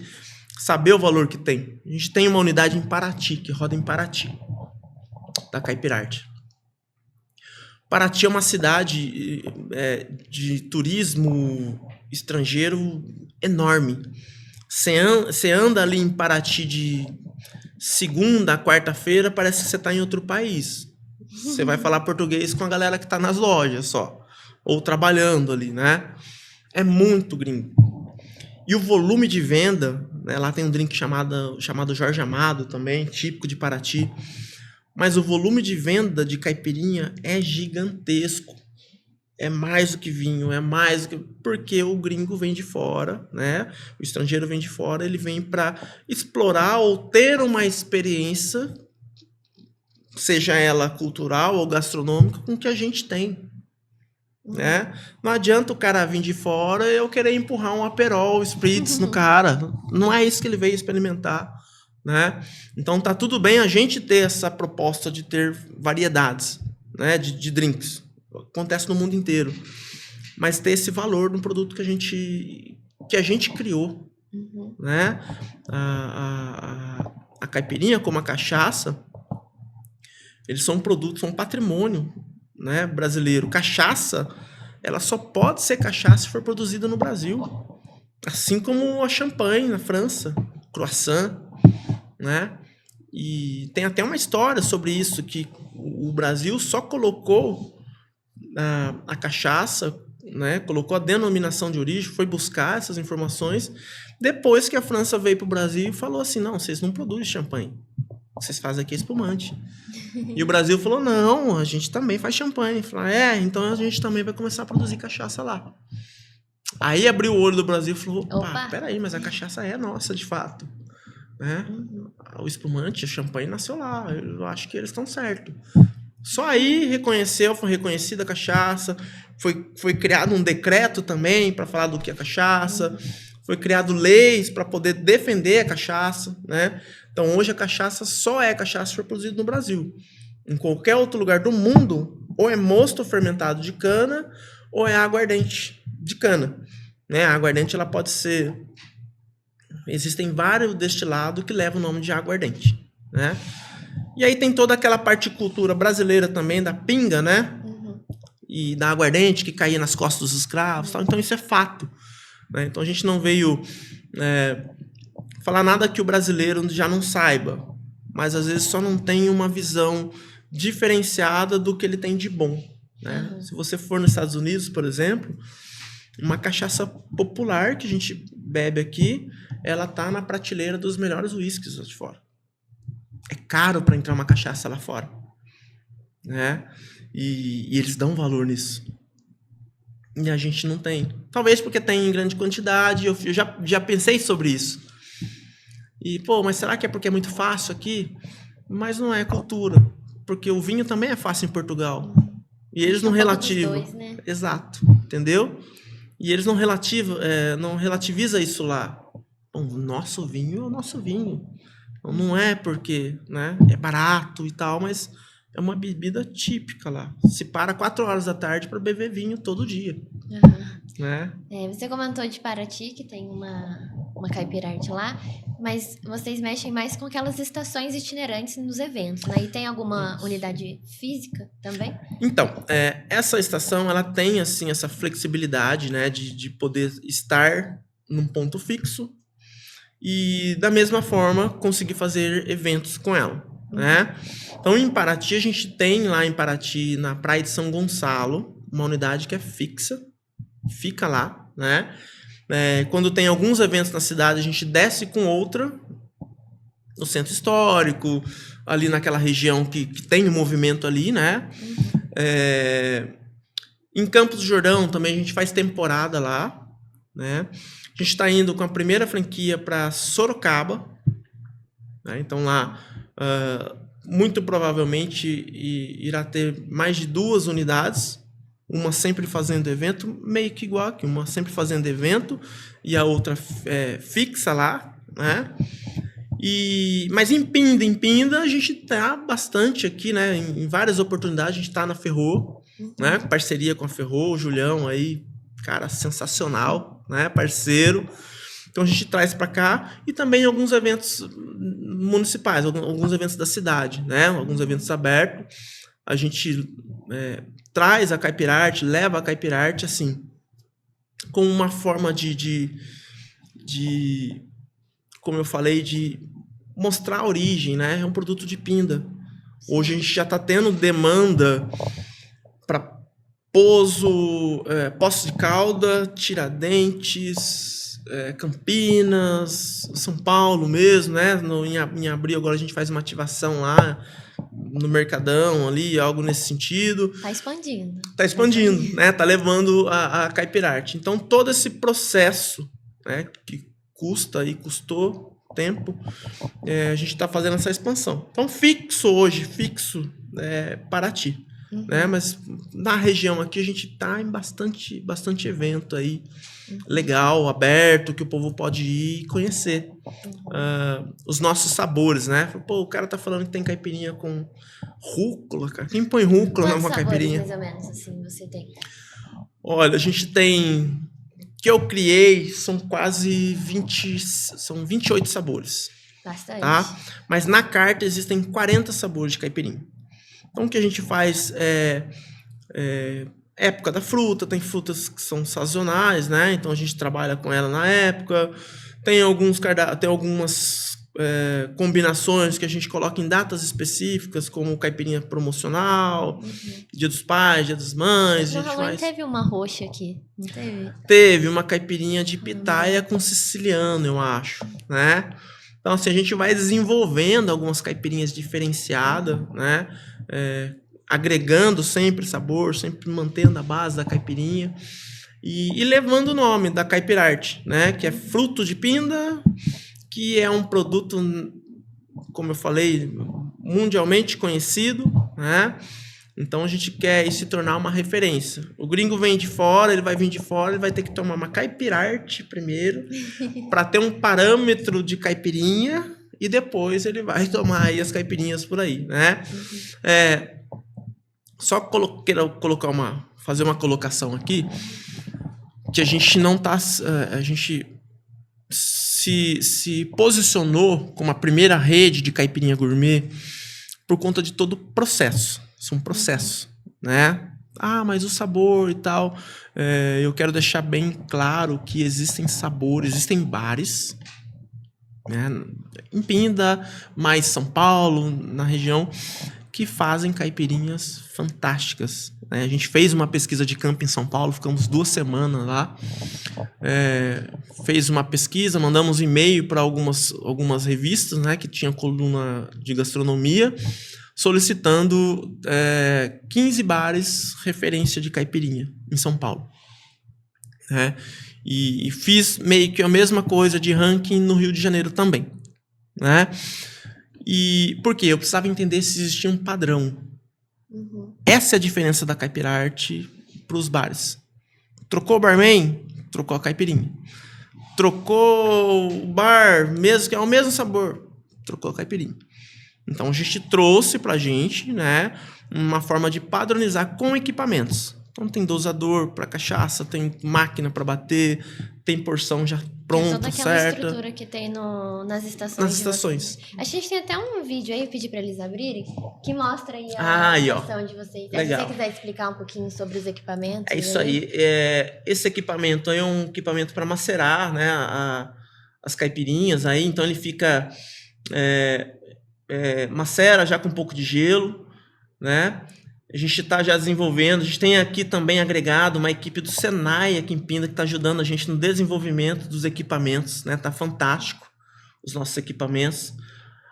saber o valor que tem. A gente tem uma unidade em Paraty, que roda em Paraty, da Caipirarte. Paraty é uma cidade de turismo estrangeiro enorme. Você anda ali em Paraty de segunda a quarta-feira, parece que você está em outro país. Você vai falar português com a galera que está nas lojas só, ou trabalhando ali, né? É muito gringo. E o volume de venda, né, lá tem um drink chamado Jorge Amado também, típico de Paraty. Mas o volume de venda de caipirinha é gigantesco. É mais do que vinho, é mais do que... Porque o gringo vem de fora, né? O estrangeiro vem de fora, ele vem para explorar ou ter uma experiência, seja ela cultural ou gastronômica, com o que a gente tem. Né? Não adianta o cara vir de fora e eu querer empurrar um Aperol, Spritz no cara. Não é isso que ele veio experimentar. Né? Então tá tudo bem a gente ter essa proposta de ter variedades, né, de drinks. Acontece no mundo inteiro. Mas ter esse valor no produto que a gente criou. Né? A caipirinha, como a cachaça, eles são produtos, são patrimônio, né, brasileiro. Cachaça, ela só pode ser cachaça se for produzida no Brasil. Assim como a champanhe na França, croissant, né? E tem até uma história sobre isso, que o Brasil só colocou a cachaça, né? Colocou a denominação de origem, foi buscar essas informações depois que a França veio para o Brasil e falou assim, não, vocês não produzem champanhe, vocês fazem aqui espumante. E o Brasil falou, não, a gente também faz champanhe. Falou, então a gente também vai começar a produzir cachaça lá. Aí abriu o olho do Brasil e falou, opa, peraí, mas a cachaça é nossa de fato. Né? O espumante, a champanhe nasceu lá. Eu acho que eles estão certos. Só aí foi reconhecida a cachaça, foi criado um decreto também para falar do que é cachaça, foi criado leis para poder defender a cachaça, né? Então hoje a cachaça só é cachaça se for produzida no Brasil. Em qualquer outro lugar do mundo, ou é mosto fermentado de cana, ou é a aguardente de cana, né? A aguardente, ela pode ser... Existem vários destilados que levam o nome de aguardente, né? E aí tem toda aquela parte de cultura brasileira também, da pinga, né? E da aguardente, que caía nas costas dos escravos. Tal. Então isso é fato, né? Então a gente não veio falar nada que o brasileiro já não saiba, mas às vezes só não tem uma visão diferenciada do que ele tem de bom, né? Se você for nos Estados Unidos, por exemplo, uma cachaça popular que a gente bebe aqui, ela tá na prateleira dos melhores whiskies lá de fora. É caro para entrar uma cachaça lá fora, né? E eles dão valor nisso. E a gente não tem. Talvez porque tem em grande quantidade. Eu já pensei sobre isso. E, mas será que é porque é muito fácil aqui? Mas não é cultura. Porque o vinho também é fácil em Portugal. E eles não relativam. Né? Exato. Entendeu? E eles não relativizam isso lá. O nosso vinho é o nosso vinho. Não é porque, né, é barato e tal, mas é uma bebida típica lá. Se para 4 horas da tarde para beber vinho todo dia. Né? Você comentou de Paraty, que tem uma caipirarte lá, mas vocês mexem mais com aquelas estações itinerantes nos eventos, né? E tem alguma unidade física também? Então, essa estação, ela tem, assim, essa flexibilidade, né, de poder estar num ponto fixo e, da mesma forma, conseguir fazer eventos com ela, né? Então, em Paraty, a gente tem lá em Paraty, na Praia de São Gonçalo, uma unidade que é fixa, fica lá, né? Quando tem alguns eventos na cidade, a gente desce com outra no centro histórico, ali naquela região que tem um movimento ali, né? Em Campos do Jordão também a gente faz temporada lá, né? A gente está indo com a primeira franquia para Sorocaba, né? Então lá muito provavelmente irá ter mais de 2 unidades, uma sempre fazendo evento, meio que igual aqui, uma sempre fazendo evento e a outra fixa lá, né? Mas em Pinda a gente tá bastante aqui, né? Em várias oportunidades a gente tá na Ferrô, né? Parceria com a Ferrô, o Julião aí, cara, sensacional, né? Parceiro. Então a gente traz para cá e também alguns eventos municipais, alguns eventos da cidade, né? Alguns eventos abertos. A gente traz a caipirarte, leva a caipirarte, assim, com uma forma de como eu falei, de mostrar a origem, né? É um produto de pinda. Hoje a gente já está tendo demanda para Poços de Calda, Tiradentes, Campinas, São Paulo mesmo, né? Em abril agora a gente faz uma ativação lá no Mercadão ali, algo nesse sentido. Tá expandindo. Tá expandindo, né? Tá levando a caipirarte. Então todo esse processo, né, que custou tempo, a gente está fazendo essa expansão. Então fixo Paraty. Né? Mas na região aqui a gente está em bastante evento aí, legal, aberto, que o povo pode ir e conhecer os nossos sabores, né? O cara tá falando que tem caipirinha com rúcula, cara. Quem põe rúcula numa caipirinha? Mais ou menos assim você tem? Olha, a gente tem... que eu criei são quase 28 sabores. Bastante. Tá? Mas na carta existem 40 sabores de caipirinha. Então, o que a gente faz época da fruta, tem frutas que são sazonais, né? Então, a gente trabalha com ela na época. Tem algumas combinações que a gente coloca em datas específicas, como caipirinha promocional, Dia dos Pais, Dia das Mães. No Halloween teve uma roxa aqui, não teve? Teve uma caipirinha de pitaia com siciliano, eu acho, né? Então, assim, a gente vai desenvolvendo algumas caipirinhas diferenciadas, né? Agregando sempre sabor, sempre mantendo a base da caipirinha e levando o nome da caipirarte, né? Que é fruto de pinda, que é um produto, como eu falei, mundialmente conhecido, né? Então a gente quer se tornar uma referência. O gringo vem de fora, ele vai vir de fora, ele vai ter que tomar uma caipirarte primeiro para ter um parâmetro de caipirinha e depois ele vai tomar aí as caipirinhas por aí, né? só quero fazer uma colocação aqui, que a gente não tá... A gente se posicionou como a primeira rede de caipirinha gourmet por conta de todo o processo. Isso é um processo, né? Ah, mas o sabor e tal... eu quero deixar bem claro que existem sabores, existem bares, né, em Pinda, mais São Paulo, na região, que fazem caipirinhas fantásticas. Né? A gente fez uma pesquisa de campo em São Paulo, ficamos 2 semanas lá, fez uma pesquisa, mandamos e-mail para algumas revistas, né, que tinham coluna de gastronomia, solicitando 15 bares referência de caipirinha em São Paulo. Né? E fiz meio que a mesma coisa de ranking no Rio de Janeiro também. Né? E por quê? Eu precisava entender se existia um padrão. Uhum. Essa é a diferença da caipirarte para os bares. Trocou o barman, trocou a caipirinha. Trocou o bar, mesmo que é o mesmo sabor, trocou a caipirinha. Então a gente trouxe pra gente, né, uma forma de padronizar com equipamentos. Então tem dosador para cachaça, tem máquina para bater, tem porção já pronta, toda aquela certa. estrutura que tem nas estações. Nas estações. A gente tem até um vídeo aí, eu pedi para eles abrirem, que mostra aí aí, estação de vocês. Legal. Se você quiser explicar um pouquinho sobre os equipamentos. É isso aí. Esse equipamento aí é um equipamento para macerar, né, as caipirinhas aí, então ele fica macera já com um pouco de gelo, né? A gente está já desenvolvendo, a gente tem aqui também agregado uma equipe do Senai aqui em Pinda que está ajudando a gente no desenvolvimento dos equipamentos, né? Tá fantástico os nossos equipamentos.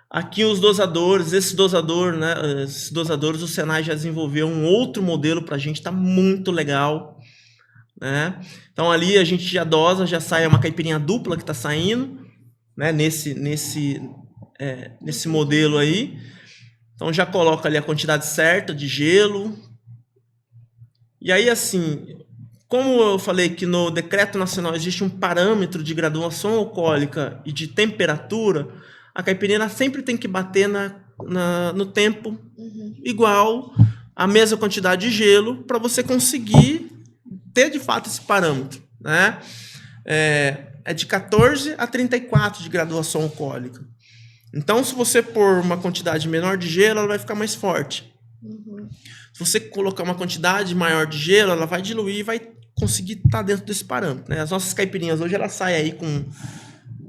Aqui os dosadores, esses dosadores o Senai já desenvolveu um outro modelo para a gente, tá muito legal, né? Então ali a gente já dosa, já sai uma caipirinha dupla que está saindo, né? Nesse modelo aí. Então já coloca ali a quantidade certa de gelo. E aí, assim, como eu falei que no decreto nacional existe um parâmetro de graduação alcoólica e de temperatura, a caipirinha sempre tem que bater no tempo igual, a mesma quantidade de gelo, para você conseguir ter de fato esse parâmetro, né? É de 14 a 34 de graduação alcoólica. Então, se você pôr uma quantidade menor de gelo, ela vai ficar mais forte. Uhum. Se você colocar uma quantidade maior de gelo, ela vai diluir e vai conseguir estar dentro desse parâmetro. Né? As nossas caipirinhas hoje, elas saem aí com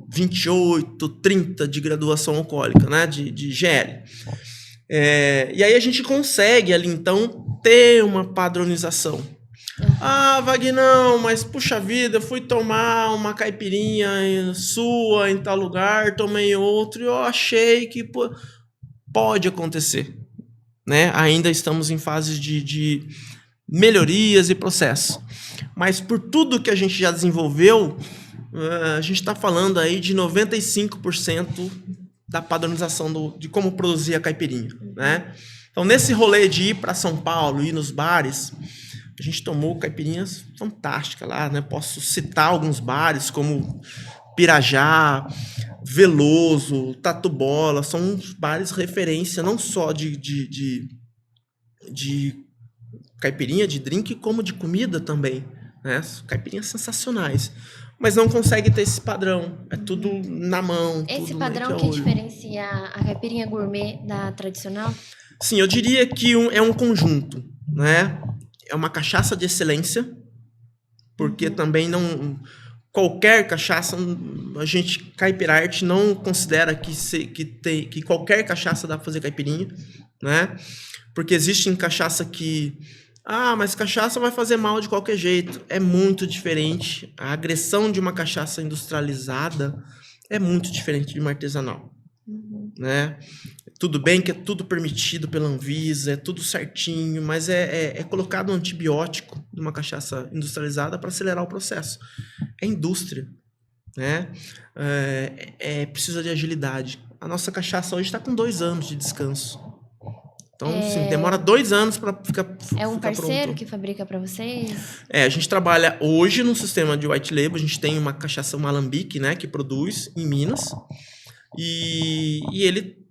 28, 30 de graduação alcoólica, né? de GL. E aí a gente consegue ali, então, ter uma padronização. Ah, Vagnão, mas puxa vida, eu fui tomar uma caipirinha sua em tal lugar, tomei outro e eu achei que pode acontecer, né? Ainda estamos em fase de melhorias e processo, mas por tudo que a gente já desenvolveu, a gente está falando aí de 95% da padronização de como produzir a caipirinha, né? Então, nesse rolê de ir para São Paulo, ir nos bares, a gente tomou caipirinhas fantásticas lá, né? Posso citar alguns bares como Pirajá, Veloso, Tatu Bola, são uns bares referência não só de caipirinha, de drink, como de comida também, né? Caipirinhas sensacionais, mas não consegue ter esse padrão, é tudo na mão. Esse tudo padrão que diferencia a caipirinha gourmet da tradicional? Sim, eu diria que é um conjunto, né? É uma cachaça de excelência, porque também não... Qualquer cachaça, a gente, caipirarte, não considera que qualquer cachaça dá para fazer caipirinha, né? Porque existe cachaça que... Ah, mas cachaça vai fazer mal de qualquer jeito. É muito diferente. A agressão de uma cachaça industrializada é muito diferente de uma artesanal, né? Tudo bem que é tudo permitido pela Anvisa, é tudo certinho, mas é colocado um antibiótico numa cachaça industrializada para acelerar o processo. É indústria, né? Precisa de agilidade. A nossa cachaça hoje está com 2 anos de descanso. Então, assim, demora 2 anos para ficar É um parceiro pronto. que fabrica para vocês? A gente trabalha hoje no sistema de white label. A gente tem uma cachaça, uma alambique, né, que produz em Minas. E ele...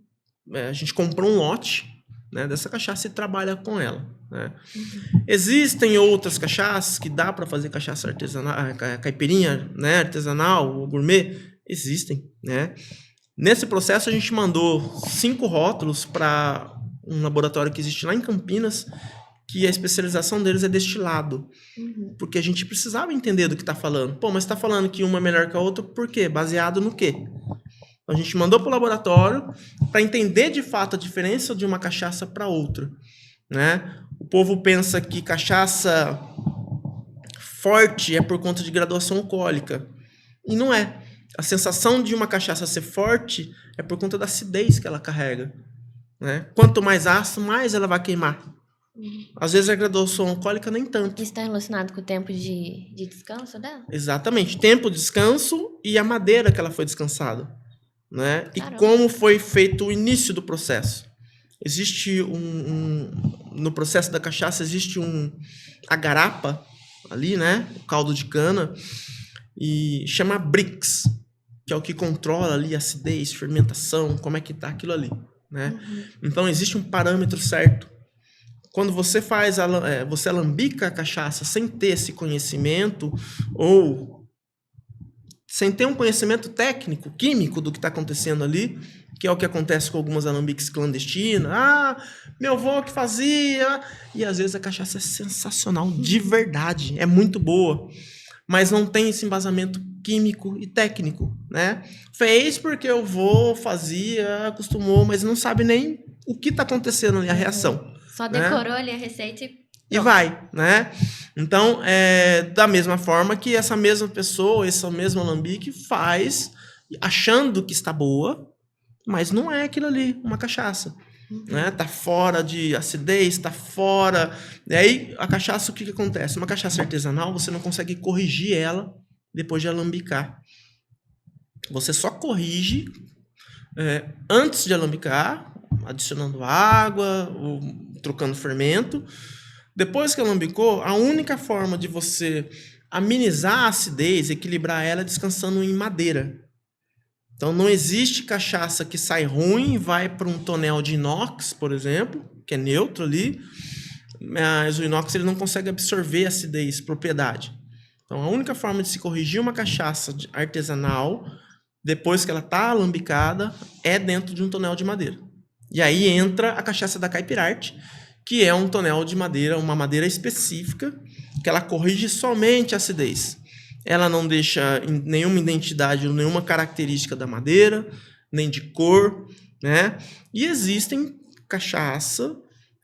a gente comprou um lote, né, dessa cachaça e trabalha com ela, né? Existem outras cachaças que dá para fazer cachaça artesanal, caipirinha, né, artesanal ou gourmet? Existem, né? Nesse processo a gente mandou 5 rótulos para um laboratório que existe lá em Campinas, que a especialização deles é destilado. Porque a gente precisava entender do que está falando. Pô, mas está falando que uma é melhor que a outra, por quê? Baseado no quê? A gente mandou para o laboratório para entender de fato a diferença de uma cachaça para outra, né? O povo pensa que cachaça forte é por conta de graduação alcoólica. E não é. A sensação de uma cachaça ser forte é por conta da acidez que ela carrega, né? Quanto mais ácido, mais ela vai queimar. Às vezes a graduação alcoólica nem tanto. Isso está relacionado com o tempo de descanso dela? Exatamente. Tempo de descanso e a madeira que ela foi descansada, né? E Caramba. como foi feito o início do processo. Existe no processo da cachaça existe a garapa ali, né? O caldo de cana, e chama Brix, que é o que controla ali a acidez, fermentação, como é que tá aquilo ali, né? Então existe um parâmetro certo. Quando você você alambica a cachaça sem ter esse conhecimento ou sem ter um conhecimento técnico, químico do que está acontecendo ali, que é o que acontece com algumas alambiques clandestinas. Ah, meu avô que fazia. E às vezes a cachaça é sensacional, de verdade, é muito boa, mas não tem esse embasamento químico e técnico, né? Fez porque o avô fazia, acostumou, mas não sabe nem o que está acontecendo ali, a reação. Só decorou ali a receita e vai, né? Então, da mesma forma que essa mesma pessoa, esse mesmo alambique faz achando que está boa, mas não é aquilo ali, uma cachaça. Né? Tá fora de acidez, tá fora... E aí, a cachaça, o que acontece? Uma cachaça artesanal, você não consegue corrigir ela depois de alambicar. Você só corrige antes de alambicar, adicionando água, ou trocando fermento. Depois que alambicou, a única forma de você amenizar a acidez, equilibrar ela, é descansando em madeira. Então não existe cachaça que sai ruim e vai para um tonel de inox, por exemplo, que é neutro ali, mas o inox ele não consegue absorver acidez, propriedade. Então a única forma de se corrigir uma cachaça artesanal, depois que ela está alambicada, é dentro de um tonel de madeira. E aí entra a cachaça da Caipirarte, que é um tonel de madeira, uma madeira específica, que ela corrige somente a acidez. Ela não deixa nenhuma identidade, nenhuma característica da madeira, nem de cor, né? E existem cachaça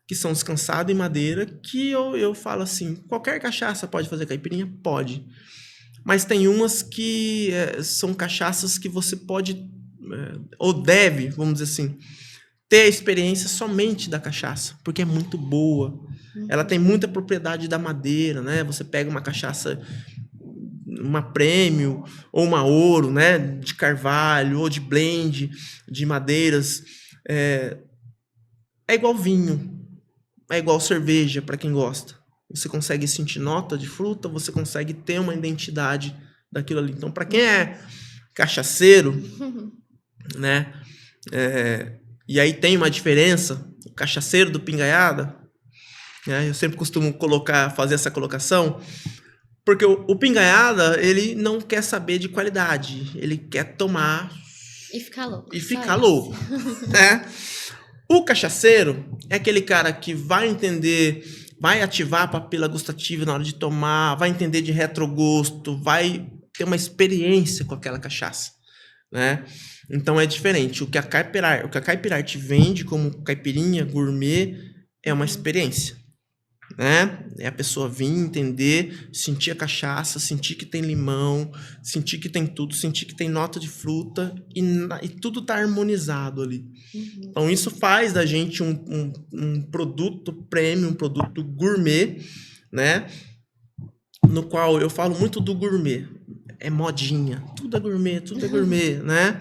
que são descansadas em madeira, que eu falo assim, qualquer cachaça pode fazer caipirinha? Pode. Mas tem umas que são cachaças que você pode, ou deve, vamos dizer assim, ter a experiência somente da cachaça, porque é muito boa. Ela tem muita propriedade da madeira, né? Você pega uma cachaça, uma Premium ou uma Ouro, né? De carvalho ou de blend de madeiras. É igual vinho, é igual cerveja para quem gosta. Você consegue sentir nota de fruta, você consegue ter uma identidade daquilo ali. Então, para quem é cachaceiro, né? E aí tem uma diferença, o cachaceiro do Pingaiada, né? Eu sempre costumo fazer essa colocação, porque o Pingaiada, ele não quer saber de qualidade, ele quer tomar e ficar louco. E ficar louco, né? O cachaceiro é aquele cara que vai entender, vai ativar a papila gustativa na hora de tomar, vai entender de retrogosto, vai ter uma experiência com aquela cachaça, né? Então é diferente. O que a Caipirarte vende como caipirinha gourmet é uma experiência, né? É a pessoa vir entender, sentir a cachaça, sentir que tem limão, sentir que tem tudo, sentir que tem nota de fruta e tudo tá harmonizado ali. Então isso faz da gente um produto premium, um produto gourmet, né? No qual eu falo muito do gourmet. É modinha, tudo é gourmet, né?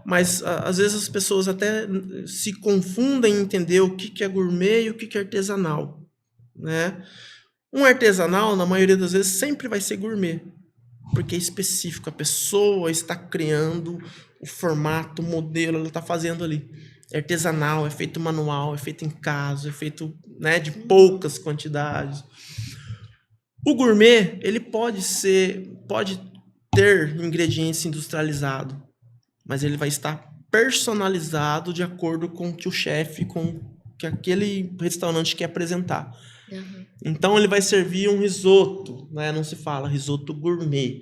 Mas às vezes as pessoas até se confundem em entender o que é gourmet e o que é artesanal, né? Um artesanal, na maioria das vezes, sempre vai ser gourmet, porque é específico, a pessoa está criando o formato, o modelo, ela está fazendo ali. é artesanal, é feito manual, é feito em casa, é feito, né, de poucas quantidades. O gourmet, ele pode ter ingredientes industrializados, mas ele vai estar personalizado de acordo com o que o chefe, com o que aquele restaurante quer apresentar. Uhum. Então ele vai servir um risoto, né? Não se fala risoto gourmet,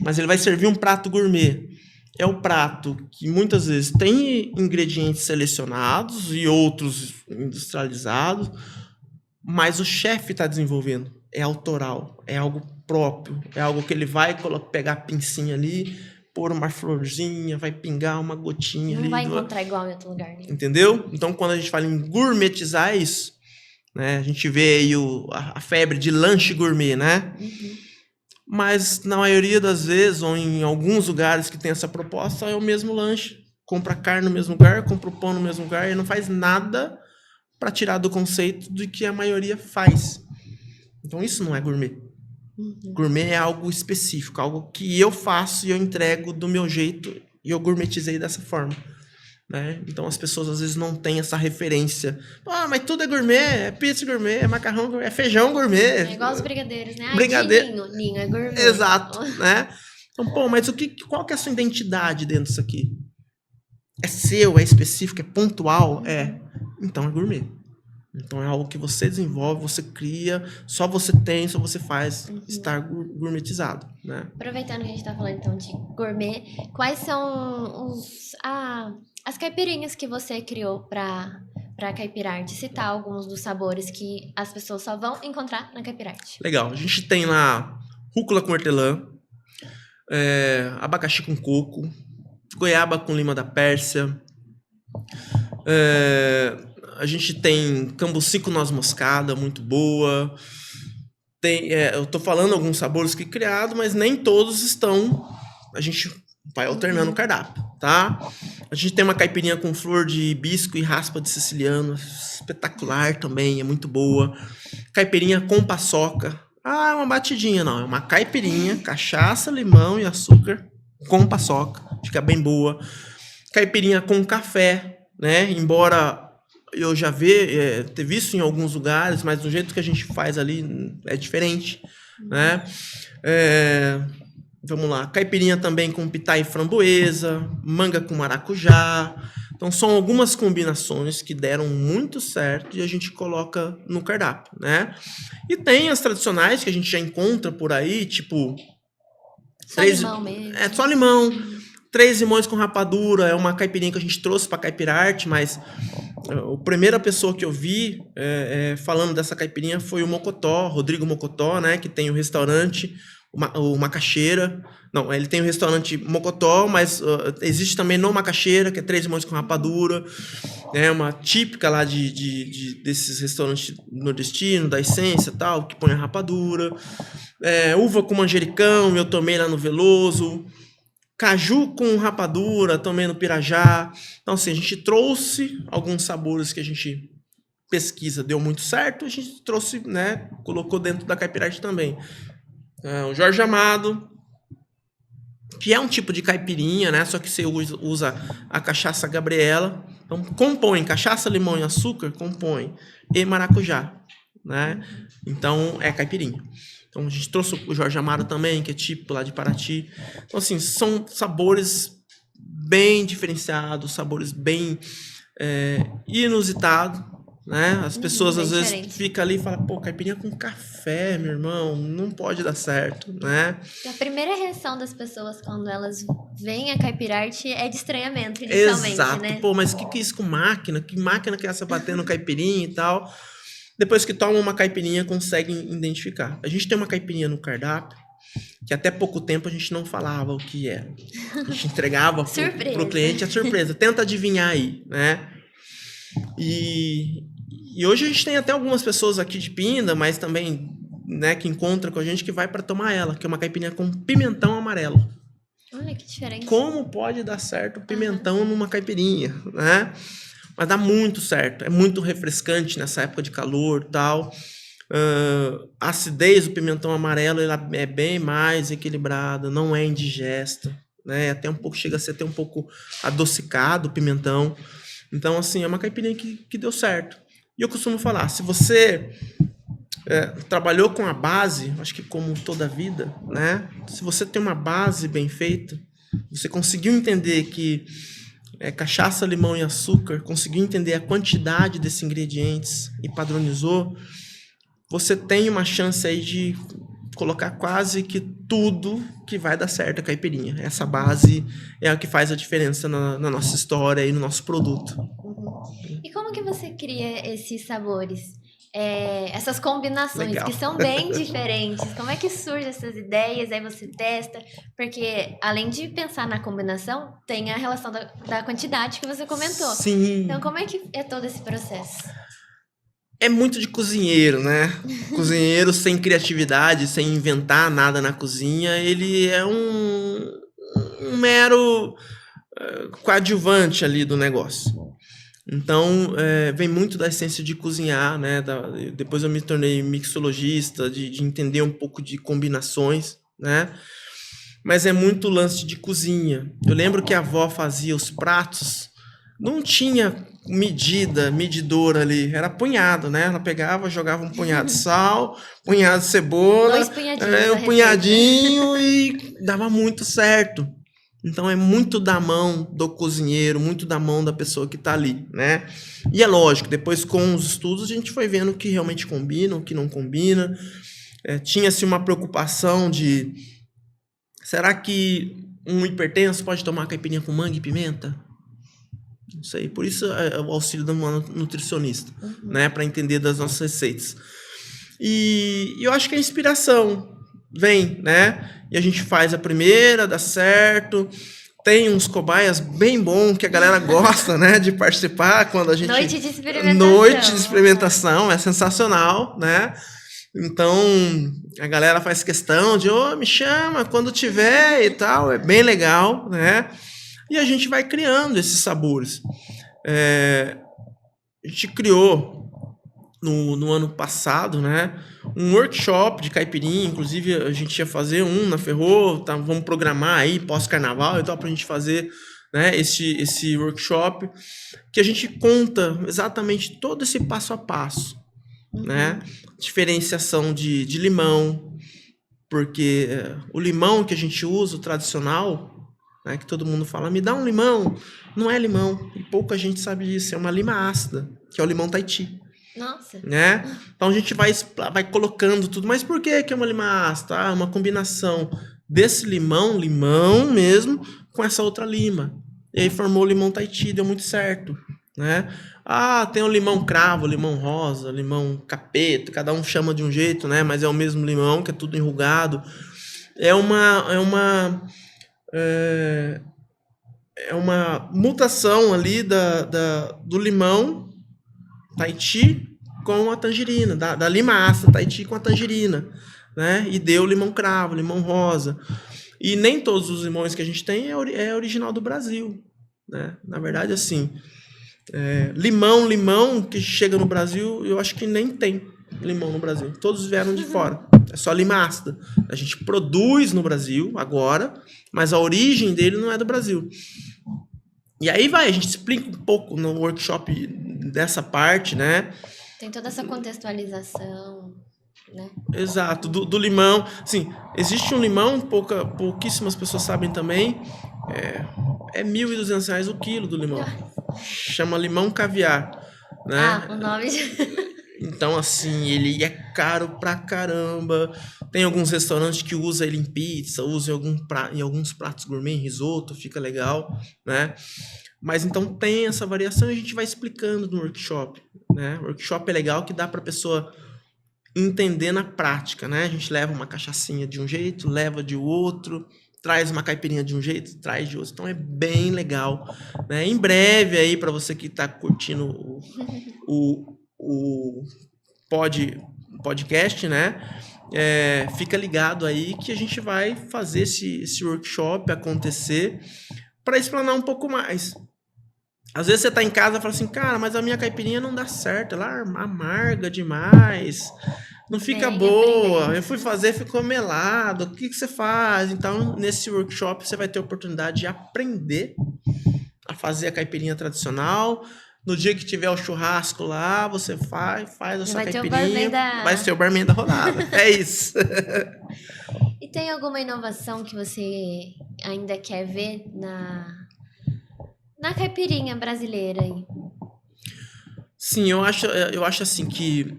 mas ele vai servir um prato gourmet. É o prato que muitas vezes tem ingredientes selecionados e outros industrializados, mas o chefe está desenvolvendo. É autoral, é algo próprio, é algo que ele vai pegar a pincinha ali, pôr uma florzinha, vai pingar uma gotinha Não ali. vai encontrar igual em outro lugar, né? Entendeu? Então, quando a gente fala em gourmetizar, é isso. Né? A gente vê aí a febre de lanche gourmet, né? Uhum. Mas, na maioria das vezes, ou em alguns lugares que tem essa proposta, é o mesmo lanche. Compra carne no mesmo lugar, compra o pão no mesmo lugar, e não faz nada para tirar do conceito do que a maioria faz. Então, isso não é gourmet. Uhum. Gourmet é algo específico, algo que eu faço e eu entrego do meu jeito, e eu gourmetizei dessa forma. Né? Então as pessoas às vezes não têm essa referência. Ah, mas tudo é gourmet, é pizza gourmet, é macarrão gourmet, é feijão gourmet. É igual os brigadeiros, né? Brigadeiro. Ninho é gourmet. Exato, né? Então, pô, mas qual que é a sua identidade dentro disso aqui? É seu, é específico, é pontual? É. Então é gourmet. Então é algo que você desenvolve, você cria, só você tem, só você faz, estar gourmetizado, né? Aproveitando que a gente tá falando então de gourmet, quais são as caipirinhas que você criou pra Caipirarte? Citar alguns dos sabores que as pessoas só vão encontrar na Caipirarte. Legal, a gente tem lá rúcula com hortelã, abacaxi com coco, goiaba com lima da Pérsia, a gente tem cambuci com noz moscada, muito boa. Eu tô falando alguns sabores que criado, mas nem todos estão. A gente vai alternando o cardápio, tá? A gente tem uma caipirinha com flor de hibisco e raspa de siciliano, espetacular também, é muito boa. Caipirinha com paçoca. Ah, é uma batidinha, não. É uma caipirinha, cachaça, limão e açúcar com paçoca. Fica bem boa. Caipirinha com café, né? Embora eu já ter visto em alguns lugares, mas do jeito que a gente faz ali é diferente, né? Vamos lá, caipirinha também com pitá e framboesa, manga com maracujá. Então são algumas combinações que deram muito certo e a gente coloca no cardápio, né? E tem as tradicionais que a gente já encontra por aí, tipo... Limão mesmo. É só limão. 3 limões com rapadura, é uma caipirinha que a gente trouxe para Caipirarte, mas a primeira pessoa que eu vi falando dessa caipirinha foi o Mocotó, Rodrigo Mocotó, né, que tem o restaurante, o Macaxeira. Não, ele tem o restaurante Mocotó, mas existe também no Macaxeira, que é 3 limões com rapadura, né, uma típica lá desses restaurantes nordestinos, da Essência e tal, que põe a rapadura. Uva com manjericão, eu tomei lá no Veloso. Caju com rapadura, também no Pirajá. Então, assim, a gente trouxe alguns sabores que a gente pesquisa, deu muito certo. A gente trouxe, né, colocou dentro da Caipirarte também. O Jorge Amado, que é um tipo de caipirinha, né, só que você usa a cachaça Gabriela. Então, compõe cachaça, limão e açúcar, compõe e maracujá, né? Então, é caipirinha. Então, a gente trouxe o Jorge Amado também, que é típico lá de Paraty. Então, assim, são sabores bem diferenciados, sabores bem inusitados, né? As pessoas, às vezes, ficam ali e falam, pô, caipirinha com café, meu irmão, não pode dar certo, né? E a primeira reação das pessoas quando elas veem a Caipirarte é de estranhamento, inicialmente, Exato. né? Pô, mas o que é isso com máquina? Que máquina que é essa batendo caipirinha e tal? Depois que tomam uma caipirinha, conseguem identificar. A gente tem uma caipirinha no cardápio, que até pouco tempo a gente não falava o que era. A gente entregava pro cliente a surpresa. Tenta adivinhar aí, né? E hoje a gente tem até algumas pessoas aqui de Pinda, mas também, né, que encontra com a gente, que vai para tomar ela, que é uma caipirinha com pimentão amarelo. Olha que diferente. Como pode dar certo pimentão numa caipirinha, né? Mas dá muito certo, é muito refrescante nessa época de calor e tal. A acidez do pimentão amarelo ela é bem mais equilibrada, não é indigesta, né? Até chega a ser até um pouco adocicado o pimentão. Então, assim, é uma caipirinha que deu certo. E eu costumo falar, se você trabalhou com a base, acho que como toda a vida, né? Se você tem uma base bem feita, você conseguiu entender que cachaça, limão e açúcar, conseguiu entender a quantidade desses ingredientes e padronizou, você tem uma chance aí de colocar quase que tudo que vai dar certo a caipirinha. Essa base é a que faz a diferença na nossa história e no nosso produto. E como que você cria esses sabores? Essas combinações Legal. que são bem diferentes. Como é que surgem essas ideias? Aí você testa. Porque além de pensar na combinação, tem a relação da quantidade que você comentou. Sim. Então como é que é todo esse processo? É muito de cozinheiro, né? Cozinheiro sem criatividade, sem inventar nada na cozinha, ele é um mero coadjuvante ali do negócio. Então, vem muito da essência de cozinhar, né? Depois eu me tornei mixologista, de entender um pouco de combinações, né? Mas é muito lance de cozinha. Eu lembro que a avó fazia os pratos, não tinha medidora ali, era punhado, né? Ela pegava, jogava um punhado de sal, punhado de cebola, 2 punhadinhos. um punhadinho e dava muito certo. Então é muito da mão do cozinheiro, muito da mão da pessoa que está ali, né? E é lógico, depois com os estudos a gente foi vendo o que realmente combina, o que não combina. Tinha-se uma preocupação de, será que um hipertenso pode tomar caipirinha com manga e pimenta? Não sei, por isso é o auxílio de uma nutricionista, né? Para entender das nossas receitas. E eu acho que a inspiração vem, né? E a gente faz a primeira, dá certo. Tem uns cobaias bem bons que a galera gosta, né? De participar quando a gente... Noite de experimentação. Noite de experimentação, é sensacional, né? Então, a galera faz questão de, me chama quando tiver e tal. É bem legal, né? E a gente vai criando esses sabores. A gente criou no ano passado, né, um workshop de caipirinha. Inclusive a gente ia fazer um na Ferrou, vamos programar aí pós-carnaval e tal para a gente fazer, né, esse workshop que a gente conta exatamente todo esse passo a passo, né, diferenciação de limão, porque o limão que a gente usa, o tradicional, né, que todo mundo fala, me dá um limão, não é limão, e pouca gente sabe disso, é uma lima ácida, que é o limão Tahiti. Nossa. Né? Então a gente vai colocando tudo. Mas por que é uma lima ácida? Uma combinação desse limão mesmo, com essa outra lima. E aí formou o limão Tahiti, deu muito certo. Né? Tem o limão cravo, limão rosa, limão capeta, cada um chama de um jeito, né? Mas é o mesmo limão, que é tudo enrugado. É uma mutação ali do limão Tahiti com a tangerina, da lima ácida Tahiti com a tangerina, né? E deu limão cravo, limão rosa. E nem todos os limões que a gente tem é original do Brasil, né? Na verdade, assim, limão que chega no Brasil, eu acho que nem tem limão no Brasil. Todos vieram de fora. É só lima ácida. A gente produz no Brasil agora, mas a origem dele não é do Brasil. E aí a gente explica um pouco no workshop dessa parte, né? Tem toda essa contextualização, né? Exato, do limão. Assim, existe um limão, pouquíssimas pessoas sabem também, é R$1.200 o quilo do limão. Chama limão caviar, né? O nome... Então, assim, ele é caro pra caramba. Tem alguns restaurantes que usam ele em pizza, usam em alguns pratos gourmet, em risoto, fica legal, né? Mas então tem essa variação e a gente vai explicando no workshop, né? O workshop é legal que dá pra pessoa entender na prática, né? A gente leva uma cachaçinha de um jeito, leva de outro, traz uma caipirinha de um jeito, traz de outro. Então é bem legal, né? Em breve aí, para você que tá curtindo o podcast, né? Fica ligado aí que a gente vai fazer esse workshop acontecer para explanar um pouco mais. Às vezes você tá em casa e fala assim, cara, mas a minha caipirinha não dá certo, ela amarga demais, não fica boa, eu fui fazer, ficou melado, o que você faz? Então, nesse workshop você vai ter a oportunidade de aprender a fazer a caipirinha tradicional. No dia que tiver o churrasco lá, você faz a sua caipirinha. Vai ser o barman da rodada. É isso. E tem alguma inovação que você ainda quer ver na caipirinha brasileira aí? Sim, eu acho assim que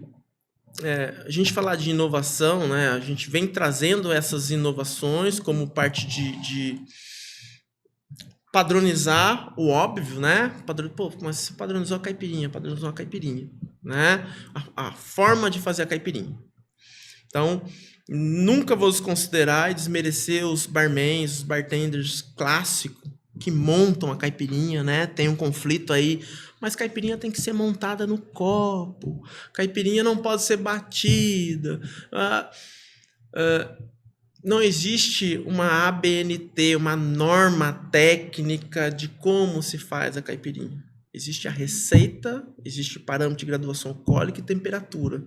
a gente falar de inovação, né? A gente vem trazendo essas inovações como parte de padronizar o óbvio, né? Pô, mas você padronizou a caipirinha, né? A forma de fazer a caipirinha. Então, nunca vou desconsiderar e desmerecer os barmans, os bartenders clássicos que montam a caipirinha, né? Tem um conflito aí, mas caipirinha tem que ser montada no copo, caipirinha não pode ser batida. Não existe uma ABNT, uma norma técnica de como se faz a caipirinha. Existe a receita, existe o parâmetro de graduação alcoólica e temperatura.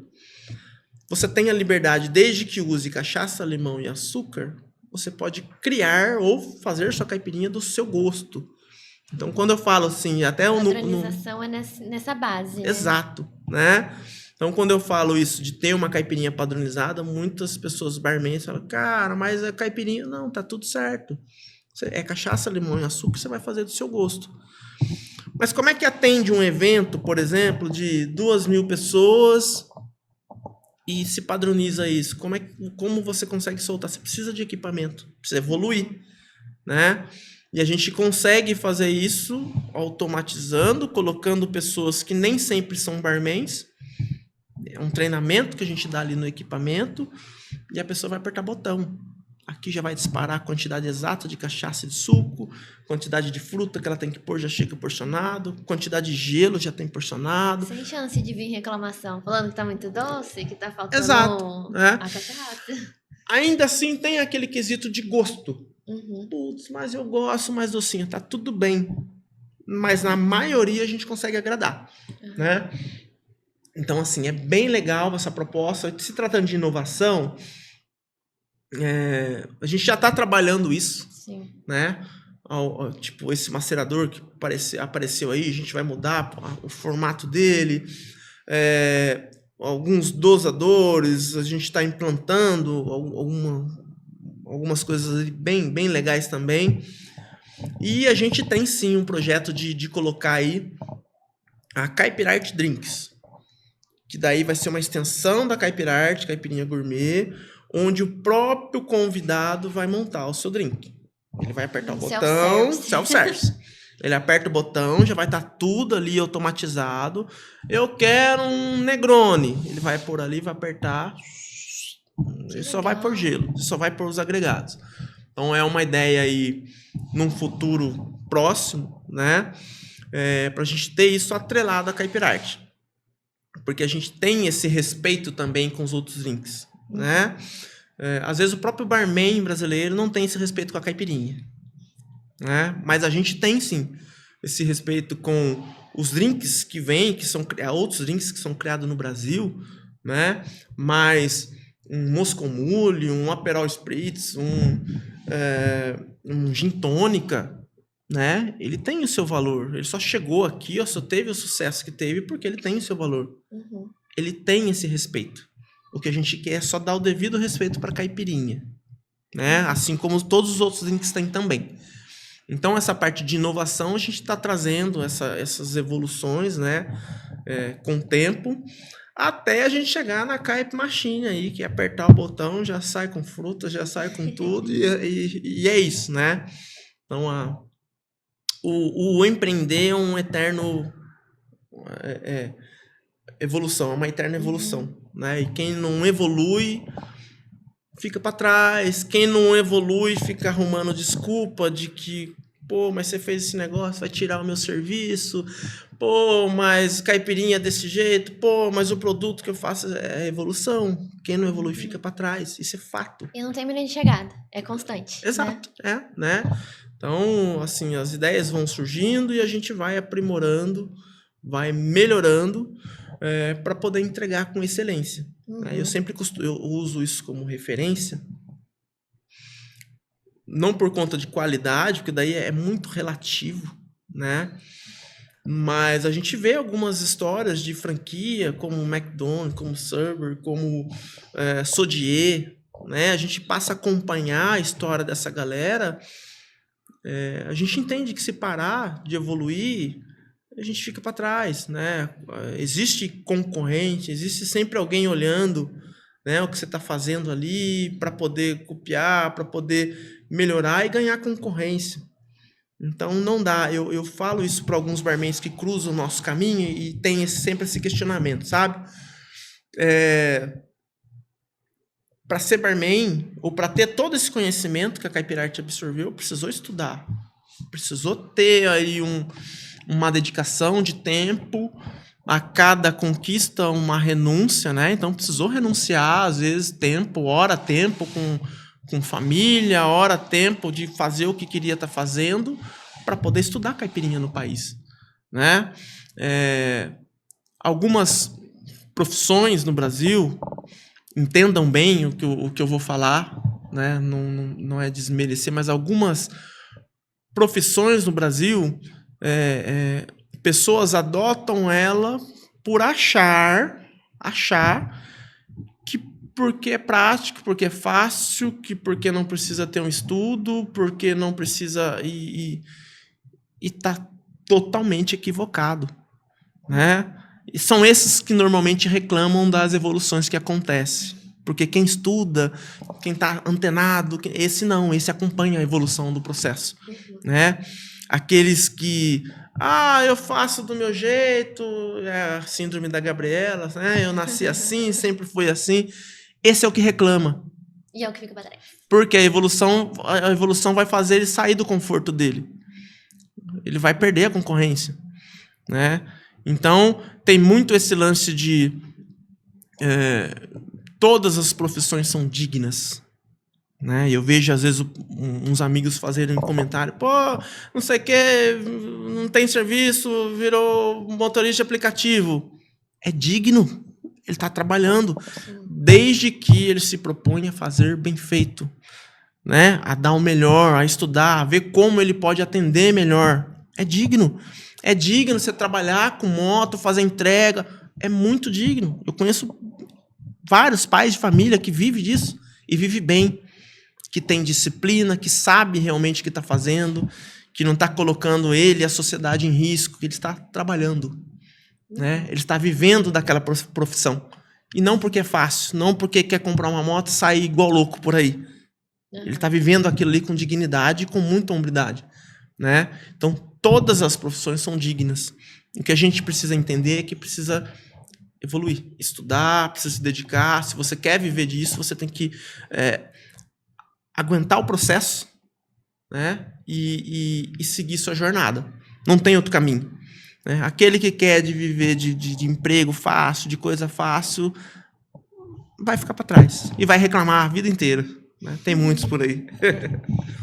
Você tem a liberdade, desde que use cachaça, limão e açúcar, você pode criar ou fazer sua caipirinha do seu gosto. Então, quando eu falo assim, até a padronização é nessa base, né? Exato, né? Então, quando eu falo isso de ter uma caipirinha padronizada, muitas pessoas barmans falam, cara, mas a caipirinha, não, tá tudo certo. É cachaça, limão e açúcar, você vai fazer do seu gosto. Mas como é que atende um evento, por exemplo, de 2.000 pessoas e se padroniza isso? Como você consegue soltar? Você precisa de equipamento, precisa evoluir, né? E a gente consegue fazer isso automatizando, colocando pessoas que nem sempre são barmans. É um treinamento que a gente dá ali no equipamento e a pessoa vai apertar botão. Aqui já vai disparar a quantidade exata de cachaça e de suco, quantidade de fruta que ela tem que pôr já chega porcionado, quantidade de gelo já tem porcionado. Sem chance de vir reclamação, falando que tá muito doce, que tá faltando a cachaça. Ainda assim tem aquele quesito de gosto. Uhum. Putz, mas eu gosto mais docinho, tá tudo bem. Mas na maioria a gente consegue agradar, né? Então, assim, é bem legal essa proposta. Se tratando de inovação, a gente já está trabalhando isso. Sim. Né? Tipo, esse macerador que apareceu aí, a gente vai mudar o formato dele. Alguns dosadores, a gente está implantando algumas coisas bem, bem legais também. E a gente tem, sim, um projeto de colocar aí a Caipirarte Drinks, que daí vai ser uma extensão da Caipirarte, Caipirinha Gourmet, onde o próprio convidado vai montar o seu drink. Ele vai apertar o botão, self-service. Ele aperta o botão, já vai estar tudo ali automatizado. Eu quero um Negroni. Ele vai pôr ali, vai apertar. Ele só vai pôr gelo, só vai pôr os agregados. Então é uma ideia aí num futuro próximo, né? Pra gente ter isso atrelado à Caipirarte. Porque a gente tem esse respeito também com os outros drinks, né? Às vezes o próprio barman brasileiro não tem esse respeito com a caipirinha, né? Mas a gente tem, sim, esse respeito com os drinks que vêm, que são outros drinks que são criados no Brasil, né? Mas um Moscow Mule, um Aperol Spritz, um Gin Tônica, né? Ele tem o seu valor. Ele só chegou aqui, só teve o sucesso que teve porque ele tem o seu valor. Uhum. Ele tem esse respeito. O que a gente quer é só dar o devido respeito para a caipirinha, né? Assim como todos os outros drinks têm também. Então, essa parte de inovação, a gente está trazendo essas evoluções, né? Com o tempo, até a gente chegar na Caip Machine aí, que é apertar o botão, já sai com fruta, já sai com tudo, e é isso, né? Então, o empreender é um eterno evolução, é uma eterna evolução, né? E quem não evolui fica para trás, quem não evolui fica arrumando desculpa de que, pô, mas você fez esse negócio, vai tirar o meu serviço, pô, mas caipirinha é desse jeito, pô, mas o produto que eu faço é evolução. Quem não evolui fica para trás, isso é fato. E não tem milha de chegada, é constante. Exato, né? Então, assim, as ideias vão surgindo e a gente vai aprimorando, vai melhorando para poder entregar com excelência. Uhum. Eu sempre eu uso isso como referência, não por conta de qualidade, porque daí é muito relativo, né? Mas a gente vê algumas histórias de franquia, como McDonald's, como Subway, como Sodier, né? A gente passa a acompanhar a história dessa galera, a gente entende que se parar de evoluir, a gente fica para trás, né? Existe concorrente, existe sempre alguém olhando, né, o que você está fazendo ali para poder copiar, para poder melhorar e ganhar concorrência. Então não dá. Eu falo isso para alguns barmans que cruzam o nosso caminho e tem sempre esse questionamento, sabe? Para ser barman ou para ter todo esse conhecimento que a Caipirarte absorveu, precisou estudar, precisou ter aí uma dedicação de tempo. A cada conquista, uma renúncia, né? Então, precisou renunciar, às vezes, tempo, hora, tempo com família, hora, tempo de fazer o que queria estar fazendo para poder estudar caipirinha no país, né? Algumas profissões no Brasil, entendam bem o que eu vou falar, né? Não é desmerecer, mas algumas profissões no Brasil... pessoas adotam ela por achar que porque é prático, porque é fácil, que porque não precisa ter um estudo, porque não precisa... E tá totalmente equivocado, né? E são esses que normalmente reclamam das evoluções que acontecem. Porque quem estuda, quem está antenado, esse acompanha a evolução do processo, né? Aqueles que... eu faço do meu jeito, é a síndrome da Gabriela, né? Eu nasci assim, sempre fui assim. Esse é o que reclama. E é o que fica para trás. Porque a evolução vai fazer ele sair do conforto dele. Ele vai perder a concorrência, né? Então, tem muito esse lance de... todas as profissões são dignas, né? Eu vejo, às vezes, uns amigos fazerem um comentário, não sei o que, não tem serviço, virou motorista de aplicativo. É digno, ele está trabalhando, desde que ele se propõe a fazer bem feito, né? A dar o melhor, a estudar, a ver como ele pode atender melhor. É digno você trabalhar com moto, fazer entrega, é muito digno. Eu conheço vários pais de família que vivem disso e vivem bem, que tem disciplina, que sabe realmente o que está fazendo, que não está colocando ele e a sociedade em risco, que ele está trabalhando, né? Ele está vivendo daquela profissão. E não porque é fácil, não porque quer comprar uma moto e sair igual louco por aí. Ele está vivendo aquilo ali com dignidade e com muita hombridade, né? Então, todas as profissões são dignas. O que a gente precisa entender é que precisa evoluir, estudar, precisa se dedicar. Se você quer viver disso, você tem que aguentar o processo, né? E seguir sua jornada. Não tem outro caminho, né? Aquele que quer viver de emprego fácil, de coisa fácil, vai ficar para trás e vai reclamar a vida inteira, né? Tem muitos por aí.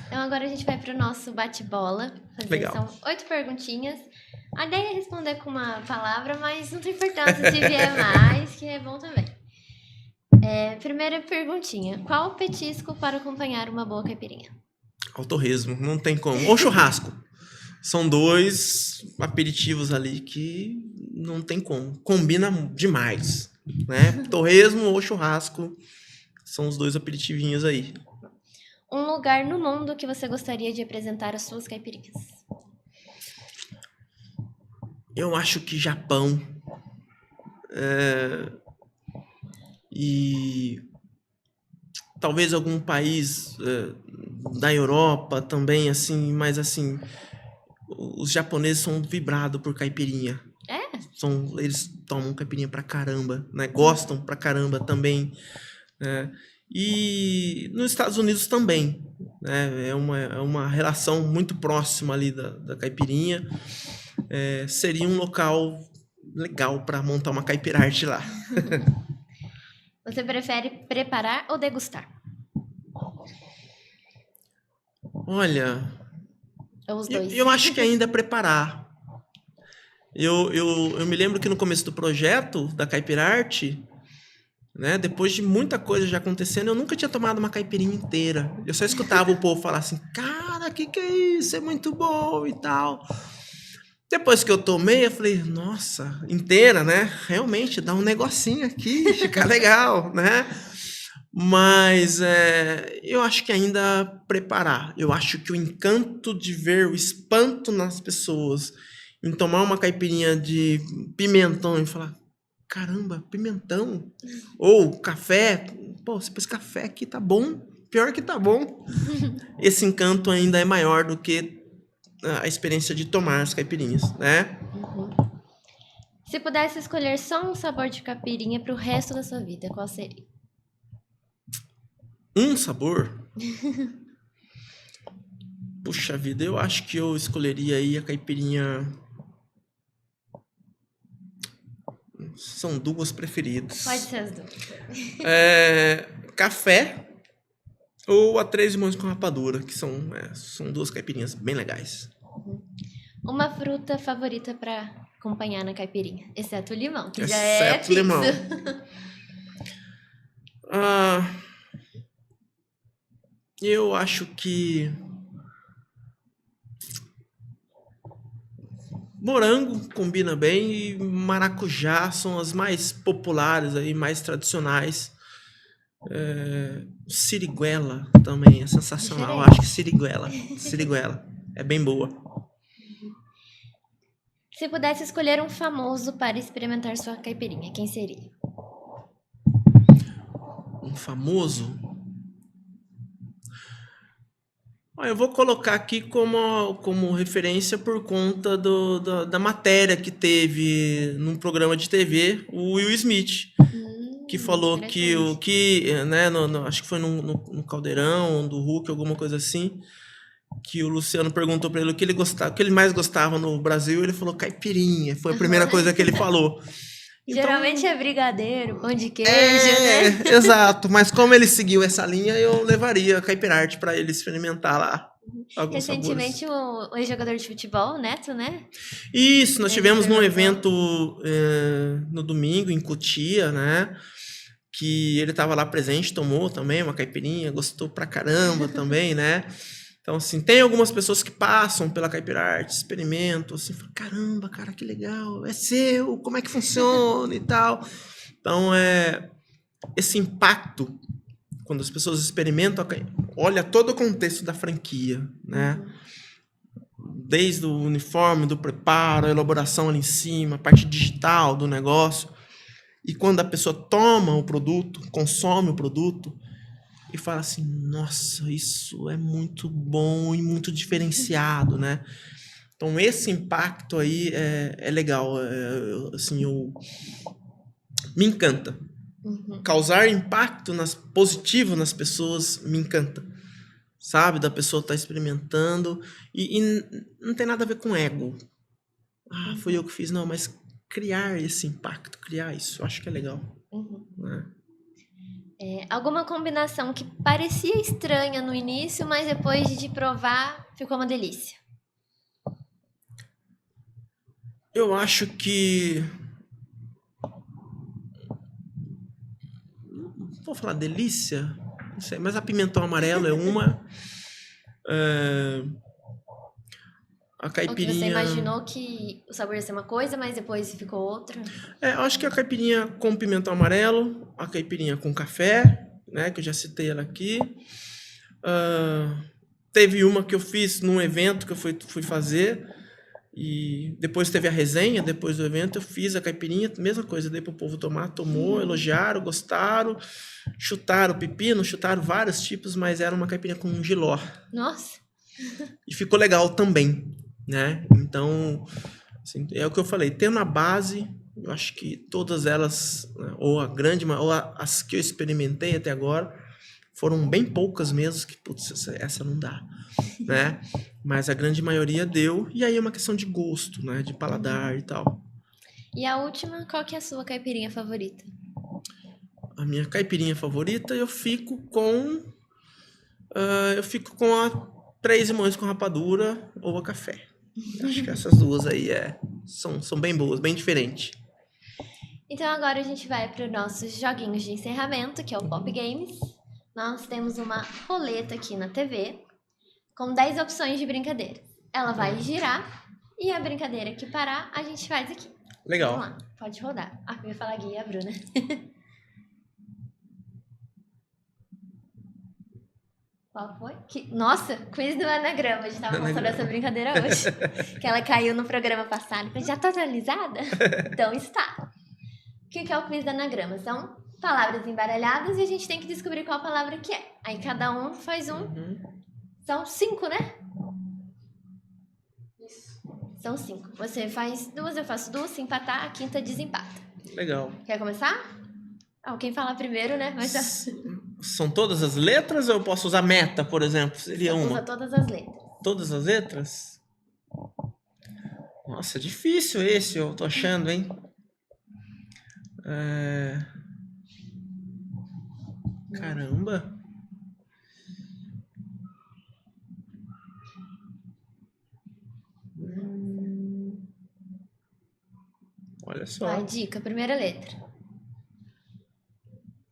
Então agora a gente vai para o nosso bate-bola. Legal. São 8 perguntinhas. A ideia é responder com uma palavra, mas não tem importância se vier mais, que é bom também. Primeira perguntinha. Qual o petisco para acompanhar uma boa caipirinha? O torresmo, não tem como. Ou churrasco. São 2 aperitivos ali que não tem como. Combina demais, né? Torresmo ou churrasco são os 2 aperitivinhos aí. Um lugar no mundo que você gostaria de apresentar as suas caipirinhas? Eu acho que Japão. E talvez algum país da Europa também, assim, mas assim, os japoneses são vibrados por caipirinha. Eles tomam caipirinha pra caramba, né? Gostam pra caramba também, né? E nos Estados Unidos também, né? É uma relação muito próxima ali da caipirinha. Seria um local legal para montar uma caipirarte lá. Você prefere preparar ou degustar? Olha, Ou os dois? eu acho que ainda é preparar. Eu me lembro que no começo do projeto da Caipirarte, né, depois de muita coisa já acontecendo, eu nunca tinha tomado uma caipirinha inteira. Eu só escutava o povo falar assim, cara, que é isso? É muito bom e tal. Depois que eu tomei, eu falei, nossa, inteira, né? Realmente dá um negocinho aqui, fica legal, né? Mas eu acho que ainda preparar. Eu acho que o encanto de ver o espanto nas pessoas em tomar uma caipirinha de pimentão e falar, caramba, pimentão. Ou café, pô, você pôs café aqui, tá bom. Pior que tá bom. Esse encanto ainda é maior do que a experiência de tomar as caipirinhas, né? Se pudesse escolher só um sabor de caipirinha pro resto da sua vida, qual seria? Um sabor? Puxa vida, eu acho que eu escolheria aí a caipirinha. São duas preferidas. Pode ser as duas. Café ou a 3 limões com rapadura, que são duas caipirinhas bem legais. Uma fruta favorita pra acompanhar na caipirinha, exceto o limão, que já Exceto é limão. fixo. Eu acho que morango combina bem e maracujá são as mais populares aí, mais tradicionais. Siriguela também é sensacional. Eu acho que siriguela é bem boa. Se pudesse escolher um famoso para experimentar sua caipirinha, quem seria? Um famoso? Eu vou colocar aqui como referência por conta da matéria que teve num programa de TV, o Will Smith, que falou que né, acho que foi no Caldeirão do Hulk, alguma coisa assim, que o Luciano perguntou para ele o que ele mais gostava no Brasil, ele falou caipirinha, foi a primeira coisa que ele falou. Então, geralmente é brigadeiro, pão de queijo, né? Exato, mas como ele seguiu essa linha, eu levaria a Caipirarte para ele experimentar lá. Recentemente o ex-jogador de futebol, Neto, né? Isso, nós tivemos num evento no domingo em Cotia, né? Que ele estava lá presente, tomou também uma caipirinha, gostou pra caramba também, né? Então, assim, tem algumas pessoas que passam pela Caipirarte, experimentam, assim, falam, caramba, cara, que legal, é seu, como é que funciona e tal. Então, esse impacto, quando as pessoas experimentam, olha todo o contexto da franquia, né? Desde o uniforme, do preparo, a elaboração ali em cima, a parte digital do negócio. E quando a pessoa toma o produto, consome o produto, e fala assim, nossa, isso é muito bom e muito diferenciado, né? Então, esse impacto aí é legal. Assim, me encanta. Causar impacto positivo nas pessoas me encanta. Sabe? Da pessoa estar experimentando. E não tem nada a ver com ego. Foi eu que fiz. Não, mas criar esse impacto, criar isso, eu acho que é legal. Né? Alguma combinação que parecia estranha no início, mas depois de provar, ficou uma delícia? Eu acho que... Vou falar delícia? Não sei, mas a pimentão amarelo é uma. A caipirinha... Ou que você imaginou que o sabor ia ser uma coisa, mas depois ficou outra? Eu acho que a caipirinha com pimentão amarelo, a caipirinha com café, né, que eu já citei ela aqui. Teve uma que eu fiz num evento que eu fui fazer, e depois teve a resenha, depois do evento eu fiz a caipirinha, mesma coisa, dei pro povo tomar, tomou, elogiaram, gostaram, chutaram pepino, chutaram vários tipos, mas era uma caipirinha com jiló. Nossa! E ficou legal também, né? Então, assim, é o que eu falei, tendo a base, eu acho que todas elas, ou a grande, ou as que eu experimentei até agora, foram bem poucas mesmo, que, putz, essa não dá, né? Mas a grande maioria deu, e aí é uma questão de gosto, né? De paladar e tal. E a última, qual que é a sua caipirinha favorita? A minha caipirinha favorita, eu fico com a 3 limões com rapadura ou a café. Acho que essas duas aí são bem boas, bem diferentes. Então agora a gente vai para os nossos joguinhos de encerramento, que é o Pop Games. Nós temos uma roleta aqui na TV com 10 opções de brincadeira. Ela vai girar E a brincadeira que parar, a gente faz aqui. Legal. Vamos lá, pode rodar. Ah, eu ia falar Gui e a Bruna. Qual foi? Nossa, quiz do anagrama. A gente tava falando sobre essa brincadeira hoje. Que ela caiu no programa passado. Já tá atualizada? Então está. O que é o quiz do anagrama? São palavras embaralhadas e a gente tem que descobrir qual palavra que é. Aí cada um faz um. São 5, né? Isso. São 5. Você faz 2, eu faço 2. Se empatar, a quinta desempata. Legal. Quer começar? Quem falar primeiro, né? São todas as letras ou eu posso usar meta, por exemplo? Seria uma. Usa todas as letras. Todas as letras? Nossa, difícil esse, eu tô achando, hein? Caramba. Olha só. Vai, dica, primeira letra.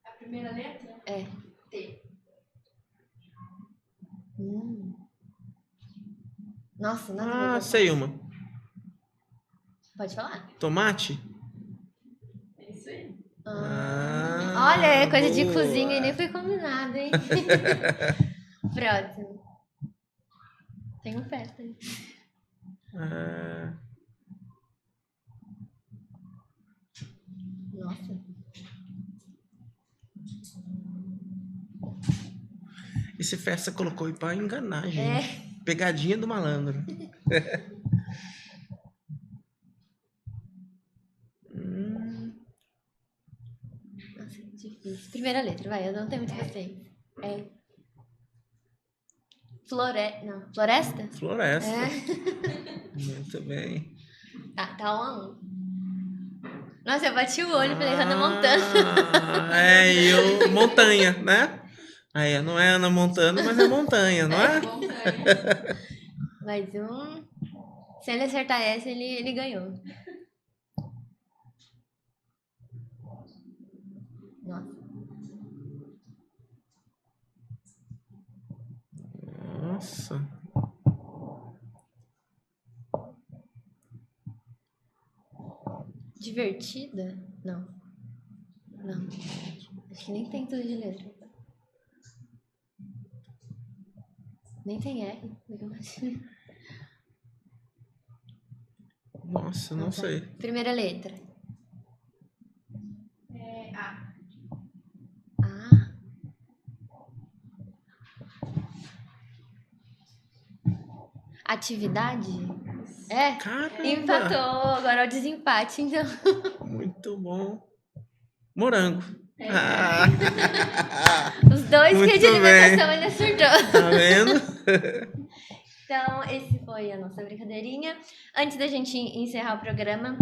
A primeira letra? É. T. Nossa, nada. Sei uma. Pode falar. Tomate? É isso aí. Olha, é coisa de boa. cozinha e nem foi combinado, hein? Próximo. Tem um festa aí. Nossa. Esse festa colocou aí pra enganar, gente. Pegadinha do malandro. Nossa, que difícil. Primeira letra, vai, eu não tenho muito paciência. Floresta? Floresta. Muito bem. Tá 1-1. Nossa, eu bati o olho e falei, Hannah Montana. E eu, montanha, né? Aí não é Ana Montana, mas é montanha, não é? Montanha. Mais um. Se ele acertar essa, ele ganhou. Nossa. Nossa. Divertida? Não. Acho que nem tem tudo de letra. Nem tem R. Nossa, não sei. Primeira letra. A. Atividade? Caramba. Empatou. Agora é o desempate, então. Muito bom. Morango. Os dois que é de Muito alimentação ele acertou. Tá vendo? Então, esse foi a nossa brincadeirinha. Antes da gente encerrar o programa,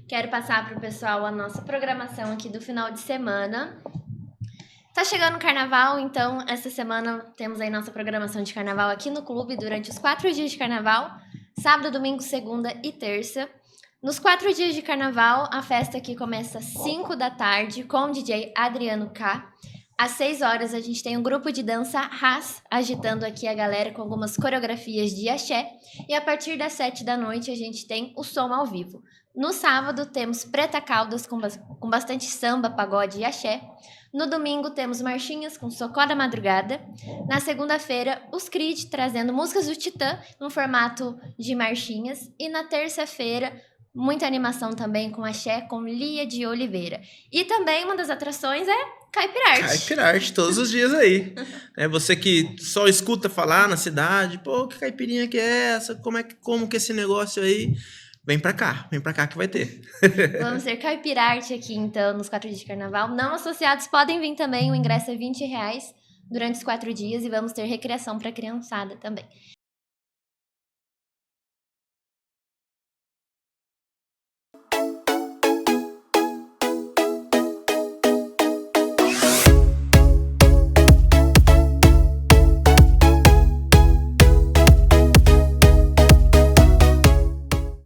quero passar para o pessoal a nossa programação aqui do final de semana. Tá chegando o carnaval, então essa semana temos aí nossa programação de carnaval aqui no clube durante os 4 dias de carnaval, sábado, domingo, segunda e terça. Nos 4 dias de carnaval, a festa aqui começa às 5 da tarde com o DJ Adriano K. Às 6 horas a gente tem um grupo de dança Ras, agitando aqui a galera com algumas coreografias de axé. E a partir das 7 da noite a gente tem o som ao vivo. No sábado temos Preta Caldas com bastante samba, pagode e axé. No domingo temos marchinhas com Socó da Madrugada. Na segunda-feira, os Creed trazendo músicas do Titã no formato de marchinhas. E na terça-feira, muita animação também com axé com Lia de Oliveira. E também uma das atrações é Caipirarte. Caipirarte, todos os dias aí. Você que só escuta falar na cidade, pô, que caipirinha que é essa? Como que é esse negócio aí? Vem pra cá que vai ter. Vamos ter Caipirarte aqui, então, nos 4 dias de carnaval. Não associados podem vir também, o ingresso é R$20 durante os 4 dias e vamos ter recreação pra criançada também.